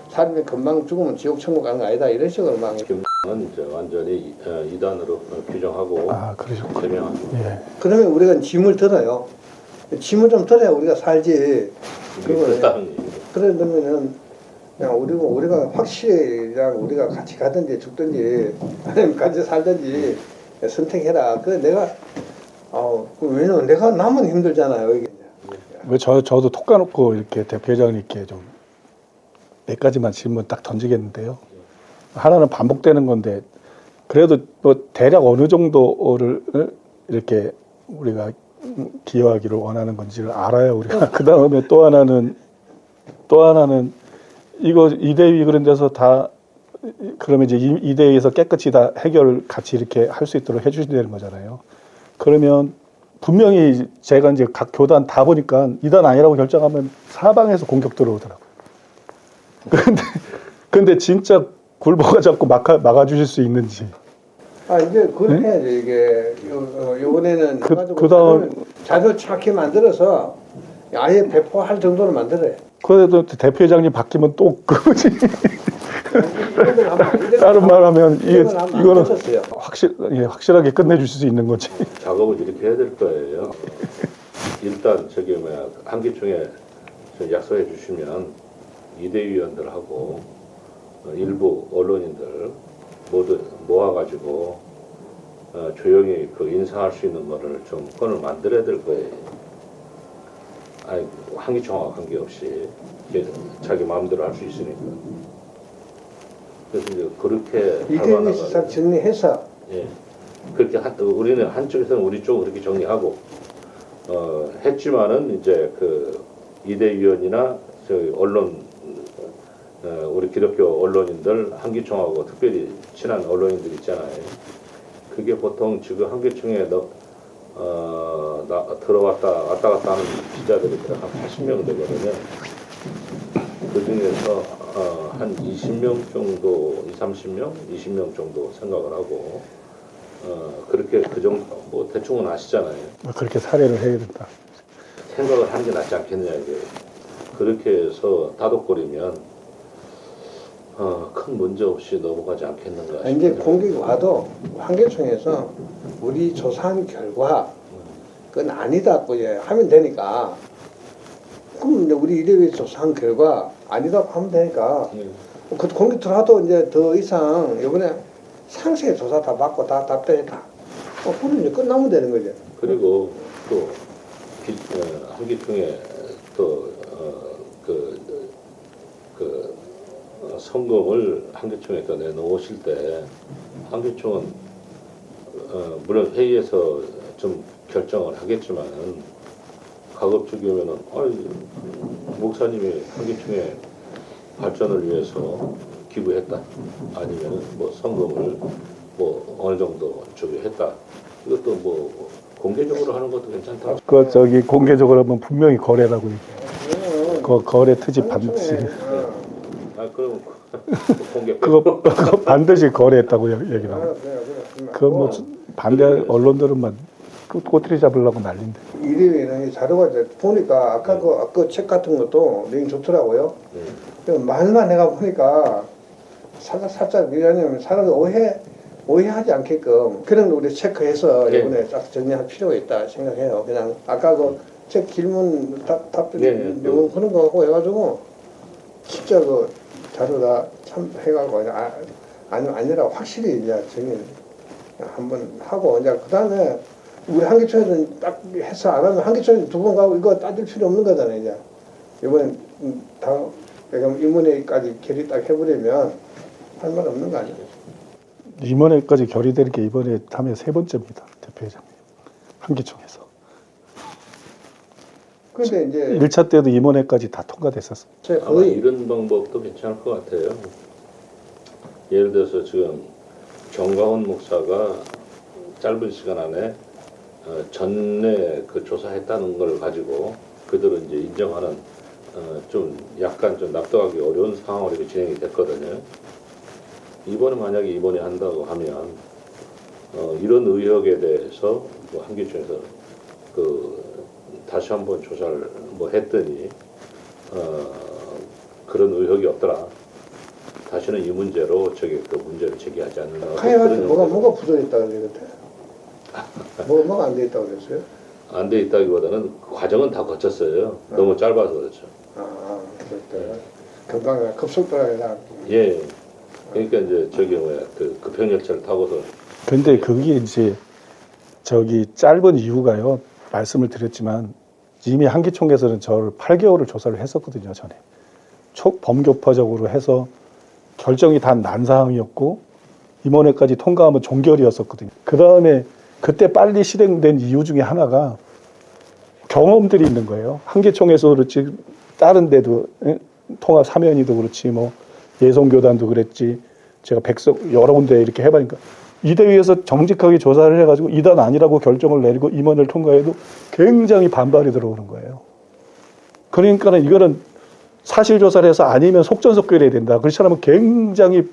사람이 금방 죽으면 지옥 천국 가는 거 아니다 이런 식으로 막. 김은 이제 완전히 이단으로 규정하고 그러셨군요. 제명하고. 예. 그러면 우리가 짐을 들어요. 짐을 좀 들어야 우리가 살지. 그러면은 그냥 우리가 확실히 그냥 우리가 같이 가든지 죽든지 아니면 같이 살든지 선택해라. 그 내가 왜냐면 내가 남은 힘들잖아요. 이게. 왜 저도 톡 까놓고 이렇게 대표회장님께 좀 몇 가지만 질문 딱 던지겠는데요. 하나는 반복되는 건데 그래도 뭐 대략 어느 정도를 이렇게 우리가 기여하기를 원하는 건지를 알아야 우리가 그 다음에 또 하나는 이거 이대위 그런 데서 다 그러면 이제 이대위에서 깨끗이 다 해결 같이 이렇게 할 수 있도록 해주신다는 거잖아요. 그러면 분명히 제가 이제 각 교단 다 보니까 이단 아니라고 결정하면 사방에서 공격 들어오더라고요. 근데 진짜 굴복아 잡고 막아주실 수 있는지. 이제 그렇게 네? 해야지 이게 요번에는 그다음 자료 착히 만들어서 아예 배포할 정도로 만들어요. 그래도 대표회장님 바뀌면 또 그거지. 다른 말하면 이거는 확실하게 끝내주실 수 있는 거지. 작업을 이렇게 해야 될 거예요. 일단 한기총에 약속해 주시면 이대위원들하고 일부 언론인들 모두 모아가지고 조용히 인사할 수 있는 거를 좀 건을 만들어야 될 거예요. 한기총하고 관계없이 자기 마음대로 할 수 있으니까. 그래서 이제 그렇게 이대위에서 딱 정리해서 그렇게 우리는 한쪽에서는 우리 쪽을 그렇게 정리하고 했지만은 이제 그 이대위원이나 저희 언론 우리 기독교 언론인들 한기총하고 특별히 친한 언론인들 있잖아요. 그게 보통 지금 한계총에 들어왔다 왔다 갔다 하는 기자들이 한 80명 되거든요. 그 중에서 한 20명 정도, 30명, 20명 정도 생각을 하고 그렇게 그 정도 뭐 대충은 아시잖아요. 그렇게 사례를 해야 된다. 생각을 하는 게 낫지 않겠느냐 이게. 그렇게 해서 다독거리면 큰 문제 없이 넘어가지 않겠는가. 이제 싶어요. 공격이 와도 환계청에서 우리 조사한 결과 그건 아니다 고 하면 되니까 그럼 이제 우리 이래외 조사한 결과 아니다고 하면 되니까 그 공격 들어와도 이제 더 이상 이번에 상세히 조사 다 받고 다 답변했다. 그럼 이제 끝나면 되는 거죠. 그리고 또 한기총에 성금을 한기총에다 내놓으실 때 한기총은 물론 회의에서 좀 결정을 하겠지만 가급적이면은 목사님이 한기총의 발전을 위해서 기부했다 아니면 뭐 성금을 뭐 어느 정도 저기 했다 이것도 뭐 공개적으로 하는 것도 괜찮다. 그 저기 공개적으로 하면 분명히 거래라고 얘기해요. 그 거래 특집 반드시 그럼 공개. 그거 반드시 거래했다고 얘기를 하고. 그 뭐 반대 언론들은만 꼬투리 잡으려고 난린데. 이래외는 자료가 이제 보니까 아까 그 책 같은 것도 내용 좋더라고요. 말만 내가 보니까 살짝 왜냐면 사람이 오해하지 않게끔 그런 거 우리 체크해서 네. 이번에 딱 정리할 필요가 있다 생각해요. 그냥 아까 그 책 질문 답변 내용 그런 거 하고 해가지고 진짜 그 자료 다 참 해가지고 아니라 확실히 이제 정리 한번 하고 이제 그 다음에 우리 한기총에서는 딱 해서 안 하면 한기총에 두 번 가고 이거 따질 필요 없는 거잖아요. 이제 이번엔 다 임원회까지 결의 딱 해버리면 할 말 없는 거 아니에요? 임원회까지 결의되는 게 이번에 하면 3번째입니다. 대표회장님. 한기총에서. 근데 이제 1차 때도 임원회까지 다 통과됐었어요. 제가 아마 거의 이런 방법도 괜찮을 것 같아요. 예를 들어서 지금 정광훈 목사가 짧은 시간 안에 전에 그 조사했다는 걸 가지고 그대로 이제 인정하는 좀 약간 좀 납득하기 어려운 상황으로 이렇게 진행이 됐거든요. 이번에 만약에 입원에 한다고 하면 이런 의혹에 대해서 뭐 한기총에서 다시 한번 조사를 뭐 했더니 그런 의혹이 없더라. 다시는 이 문제로 그 문제를 제기하지 않는다. 카이한테 뭐가 부족했다고 그랬대. 뭐가 안 돼 있다고 그랬어요? 안 돼 있다기보다는 그 과정은 다 거쳤어요. 너무 짧아서 그렇죠. 그때 금방 급속도로 그냥 예. 그러니까 이제 그 급행열차를 타고서. 근데 그게 이제 저기 짧은 이유가요. 말씀을 드렸지만 이미 한기총에서는 저를 8개월을 조사를 했었거든요. 전에. 범교파적으로 해서 결정이 다 난 상황이었고 임원회까지 통과하면 종결이었었거든요. 그 다음에 그때 빨리 실행된 이유 중에 하나가 경험들이 있는 거예요. 한기총에서 그렇지 다른 데도 통합 사면이도 그렇지 뭐 예송교단도 그랬지 제가 여러 군데 이렇게 해보니까 이대위에서 정직하게 조사를 해가지고 이단 아니라고 결정을 내리고 임원을 통과해도 굉장히 반발이 들어오는 거예요. 그러니까 이거는 사실 조사를 해서 아니면 속전속결해야 된다. 그렇지 않으면 굉장히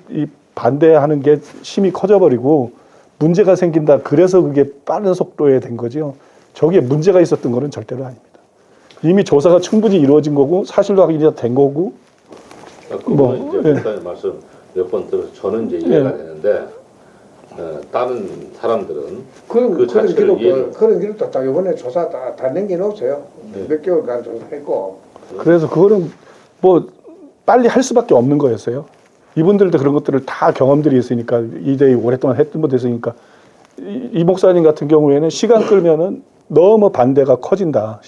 반대하는 게 힘이 커져버리고 문제가 생긴다. 그래서 그게 빠른 속도에 된 거죠. 저기에 문제가 있었던 거는 절대로 아닙니다. 이미 조사가 충분히 이루어진 거고 사실로 확인이 된 거고. 뭐 이제 목사님 말씀 몇 번 들어서 저는 이제 이해가 되는데 다른 사람들은 그런 자체를 그런 기록도 딱 이번에 조사 다 남겨놓으세요. 몇 개월간 조사했고. 그래서 그거는 뭐 빨리 할 수밖에 없는 거였어요. 이분들도 그런 것들을 다 경험들이 있으니까 이대희 오랫동안 했던 분도 있으니까 이 목사님 같은 경우에는 시간 끌면은 너무 반대가 커진다.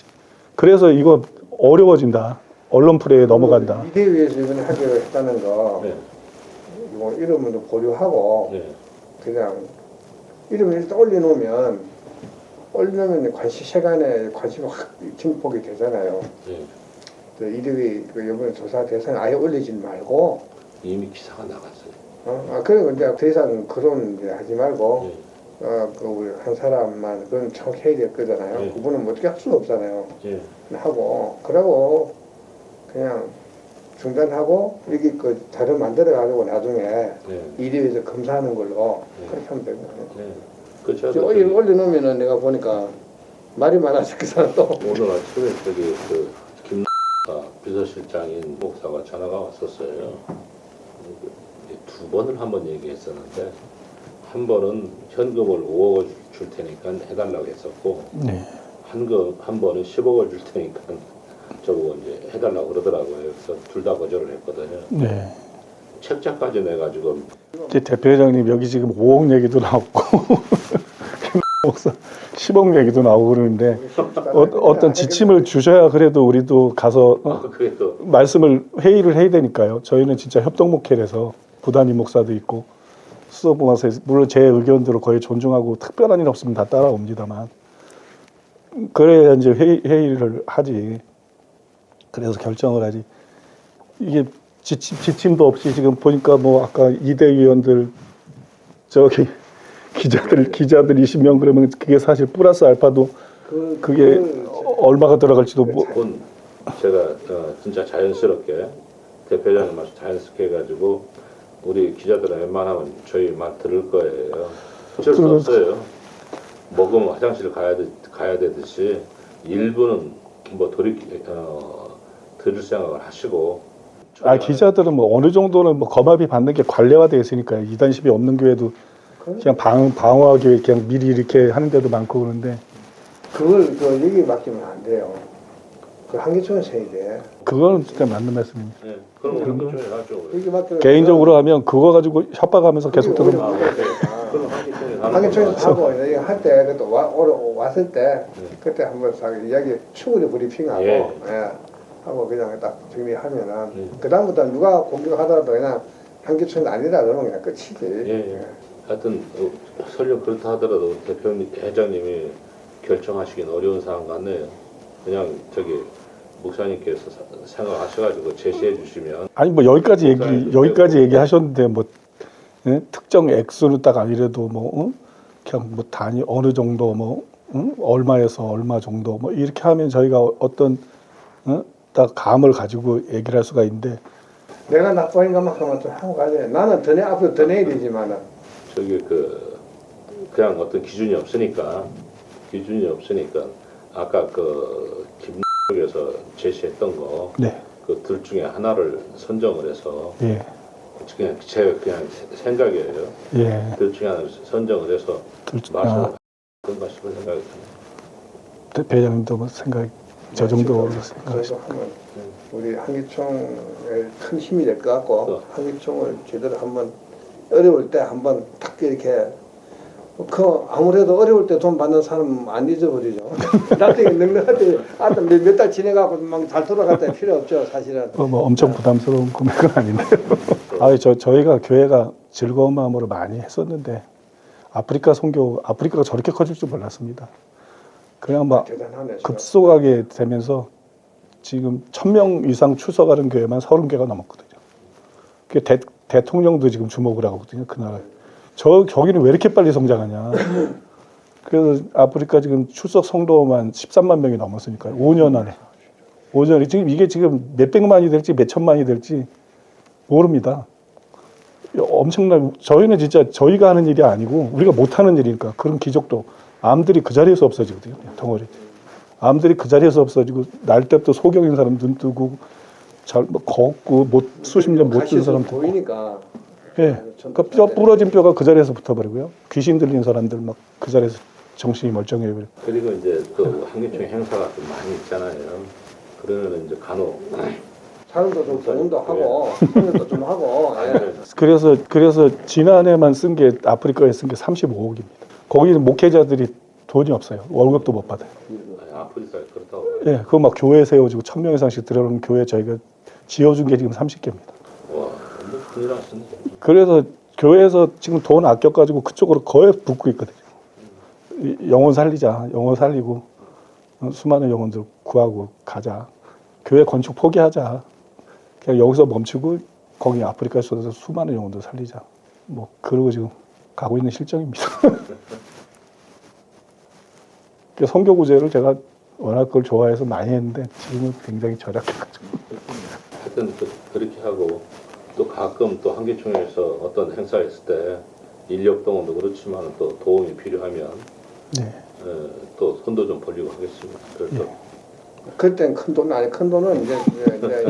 그래서 이거 어려워진다. 언론 플레이에 넘어간다. 이대위에서 이번에 하기로 했다는 거 이거 이름을 보류하고 그냥 이름을 일단 올려놓으면 세간에 관심이 확 증폭이 되잖아요. 이대위 이번에 조사 대상 아예 올리지 말고 이미 기사가 나갔어요. 그리고 이제 더 이상 그런 이제 하지 말고 그 우리 한 사람만 그건 총 해야 될 거잖아요. 네. 그분은 뭐 어떻게 할 수가 없잖아요. 예. 하고 그러고 그냥 중단하고 여기 그 자료 만들어 가지고 나중에 네. 이리에서 검사하는 걸로 네. 그렇게 하면 되거든요. 네. 그 제가 올려놓으면은 내가 보니까 말이 많아서 그 사람 또 오늘 아침에 저기 그 김 비서실장인 목사가 전화가 왔었어요. 두 번을 한 번 얘기했었는데 한 번은 현금을 5억을 줄 테니까 해달라고 했었고 네. 한 번은 10억을 줄 테니까 저거 이제 해달라고 그러더라고요. 그래서 둘 다 거절을 했거든요. 네. 책자까지 내가지고 이제 대표회장님 여기 지금 5억 얘기도 나오고 목사 10억 얘기도 나오고 그러는데 어떤 지침을 주셔야 그래도 우리도 가서 그래도 말씀을 회의를 해야 되니까요. 저희는 진짜 협동목회라서 부단임 목사도 있고 수석부마서 물론 제 의견들을 거의 존중하고 특별한 일 없으면 다 따라옵니다만 그래야 이제 회의를 하지. 그래서 결정을 하지. 이게 지침도 없이 지금 보니까 뭐 아까 이대 위원들 저기 기자들 20명 그러면 그게 사실 플러스 알파도 그게 얼마가 들어갈지도 뭐 그건 제가 진짜 자연스럽게 대표장님 말씀 자연스럽게 해가지고 우리 기자들은 웬만하면 저희 말 들을 거예요. 어쩔 수 없어요. 먹으면 화장실 가야 되듯이 일부는 뭐 들을 생각을 하시고. 기자들은 뭐 어느 정도는 뭐 거마비 받는 게 관례화되어 있으니까 이단십이 없는 교회도 그냥 방어하기 그냥 미리 이렇게 하는 데도 많고 그런데 그걸 그 얘기 맡기면 안 돼요. 그 한계총에서 해야 돼. 그거는 진짜 맞는 말씀입니다. 네, 그럼 한기총에 하죠. 얘기 맡기면 개인적으로 하면 그거 가지고 협박하면서 계속 들으면 그럼 한기총에 한계총에서 하고 이제 할때 그때 왔을 때 그때 한번 싹 이야기 충분히 브리핑하고 예. 하고 그냥 딱 정리하면은 예. 그 다음부터 누가 공격하더라도 그냥 한계총이 아니라 그러면 그냥 끝이지. 예. 하여튼 설령 그렇다 하더라도 회장님이 결정하시긴 어려운 상황 같네요. 그냥 저기 목사님께서 생각하셔가지고 제시해 주시면 아니 뭐 여기까지 얘기하셨는데 뭐 특정 액수는 딱 아니래도 뭐 그냥 뭐 단위 어느 정도 뭐 얼마에서 얼마 정도 뭐 이렇게 하면 저희가 어떤 딱 감을 가지고 얘기를 할 수가 있는데 내가 납부한 것만큼은 좀 하고 가야 나는 앞으로 더 내야 되지만은 저기 그냥 어떤 기준이 없으니까 아까 그 김에서 제시했던 거 네. 그 둘 중에 하나를 선정을 해서 예. 그냥 제 생각이에요. 예. 둘 중에 하나를 선정을 해서 마셔 그런가 싶은 생각이 듭니다. 대표장님도 뭐 생각 저 정도 생각하시죠. 그래도 하면 우리 한기총에 큰 힘이 될 것 같고 한기총을 제대로 한번 어려울 때 한번 딱 이렇게 그 아무래도 어려울 때 돈 받는 사람 안 잊어버리죠. 나중에 늙는할 때 아들 몇 달 지내가고 막 잘 돌아갈 때 필요 없죠 사실은. 뭐 엄청 부담스러운 금액은 아닌데요. 저희가 교회가 즐거운 마음으로 많이 했었는데 아프리카가 저렇게 커질 줄 몰랐습니다. 그냥 막 대단하네. 급속하게 되면서 지금 1000명 이상 출석하는 교회만 30개가 넘었거든요. 그게 대통령도 지금 주목을 하거든요. 그 나라. 저기는 왜 이렇게 빨리 성장하냐. 그래서 아프리카 지금 출석 성도만 13만 명이 넘었으니까요. 5년 안에. 5년에 지금 이게 지금 몇백만이 될지 몇천만이 될지 모릅니다. 엄청난 저희는 진짜 저희가 하는 일이 아니고 우리가 못하는 일이니까 그런 기적도 암들이 그 자리에서 없어지거든요. 덩어리. 암들이 그 자리에서 없어지고 날 때부터 소경인 사람 눈 뜨고 뭐 걷고 수십 년 못 뜬 사람 듣고. 보이니까. 예. 그 뼈 부러진 뼈가 그 자리에서 붙어버리고요. 귀신 들린 사람들 막 그 자리에서 정신이 멀쩡해버려. 그리고 이제 그 한기총 행사가 좀 많이 있잖아요. 그러면 이제 간혹 사람도 좀 공헌도 하고 공연도 좀 하고. 그래서 지난해만 쓴 게 아프리카에 쓴 게 35억입니다. 거기는 목회자들이 돈이 없어요. 월급도 못 받아요. 아프리카에 그렇다고. 예, 그거 막 교회 세워지고 1000명 이상씩 들어오는 교회 저희가 지어준 게 지금 30개입니다. 와, 너무 큰일 났습니다. 그래서 교회에서 지금 돈 아껴가지고 그쪽으로 거의 붓고 있거든요. 영혼 살리자, 영혼 살리고 수많은 영혼들 구하고 가자. 교회 건축 포기하자. 그냥 여기서 멈추고 거기 아프리카에 쏟아서 수많은 영혼들 살리자. 뭐 그러고 지금 가고 있는 실정입니다. 선교구제를 제가 워낙 그걸 좋아해서 많이 했는데 지금은 굉장히 절약해가지고. 하여튼 그렇게 하고 또 가끔 또 한기총에서 어떤 행사 있을 때 인력 동원도 그렇지만 또 도움이 필요하면 네. 또 손도 좀 벌리고 하겠습니다. 그래서 그때는 큰 돈은 아니 큰 돈은 이제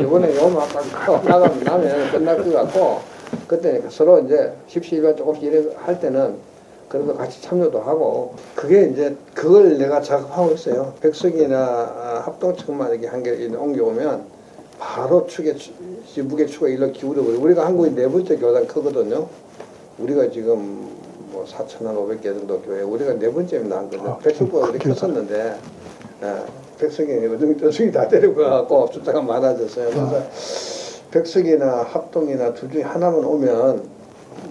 이번에 요만 나가면 끝날 것 같고 그때 서로 이제 십시일반 조금씩 일을 할 때는 그래도 같이 참여도 하고 그게 이제 그걸 내가 작업하고 있어요. 백석이나 합동측만 이렇게 한 개 옮겨오면 바로 무게추가 일로 기울어버려. 우리가 한국의 네 번째 교단 크거든요. 우리가 지금 뭐 4,500개 정도 교회 우리가 네 번째입니다. 한거든요. 백석보다 그렇게 컸었는데 백석이 어중이 다 데리고 숫자가 많아졌어요. 그래서 백석이나 합동이나 둘 중에 하나만 오면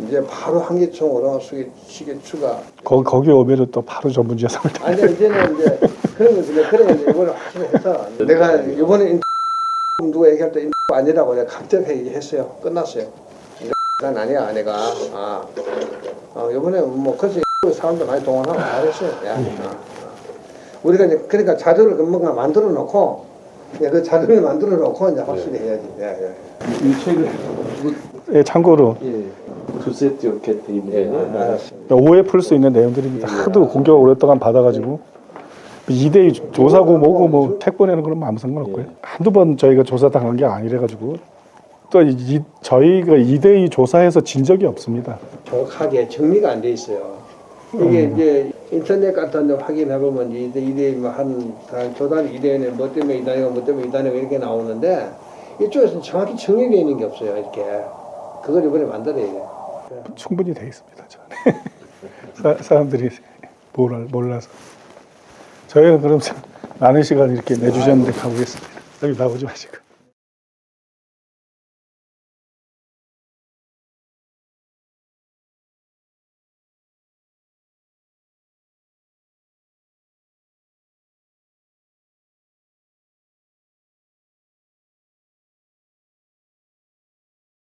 이제 바로 한기총으로 시계추가 거기 오면은 또 바로 전문지에서 아니 이제는 이제 그런 거 이제 이번에 확실히 해서 내가 이번에 누가 얘기할 때 아니라고 내가 갑자기 얘기했어요. 끝났어요. 난 아니야 내가 이번에 뭐 그래서 사람들 많이 동원하고 잘했어요. 우리가 이제 그러니까 자료를 뭔가 만들어 놓고 그 자료를 만들어 놓고 이제 확실히 해야지. 이 책은 예, 참고로 두 세트 이렇게 돼 있는 알았습니다. 오해 풀 수 있는 내용들입니다. 하도 공격을 오랫동안 받아가지고 2대2 조사고 뭐고 뭐 택 보내는 그런 아무 상관없고요. 한두 번 저희가 조사 당한 게 아니래가지고 또 저희가 2대2 조사해서 진 적이 없습니다. 정확하게 정리가 안 돼 있어요. 이게 이제 인터넷 같은 데 확인해 보면 이대 뭐한 교단 이대에 뭐 때문에 이단이고 뭐 때문에 이단이고 이렇게 나오는데 이쪽에서는 정확히 정리되어 있는 게 없어요. 이렇게 그걸 이번에 만들어야 돼요. 충분히 돼 있습니다. 저는. 사람들이 몰라서 저희는 그럼 많은 시간 이렇게 내주셨는데 가보겠습니다. 여기 나오지 마시고.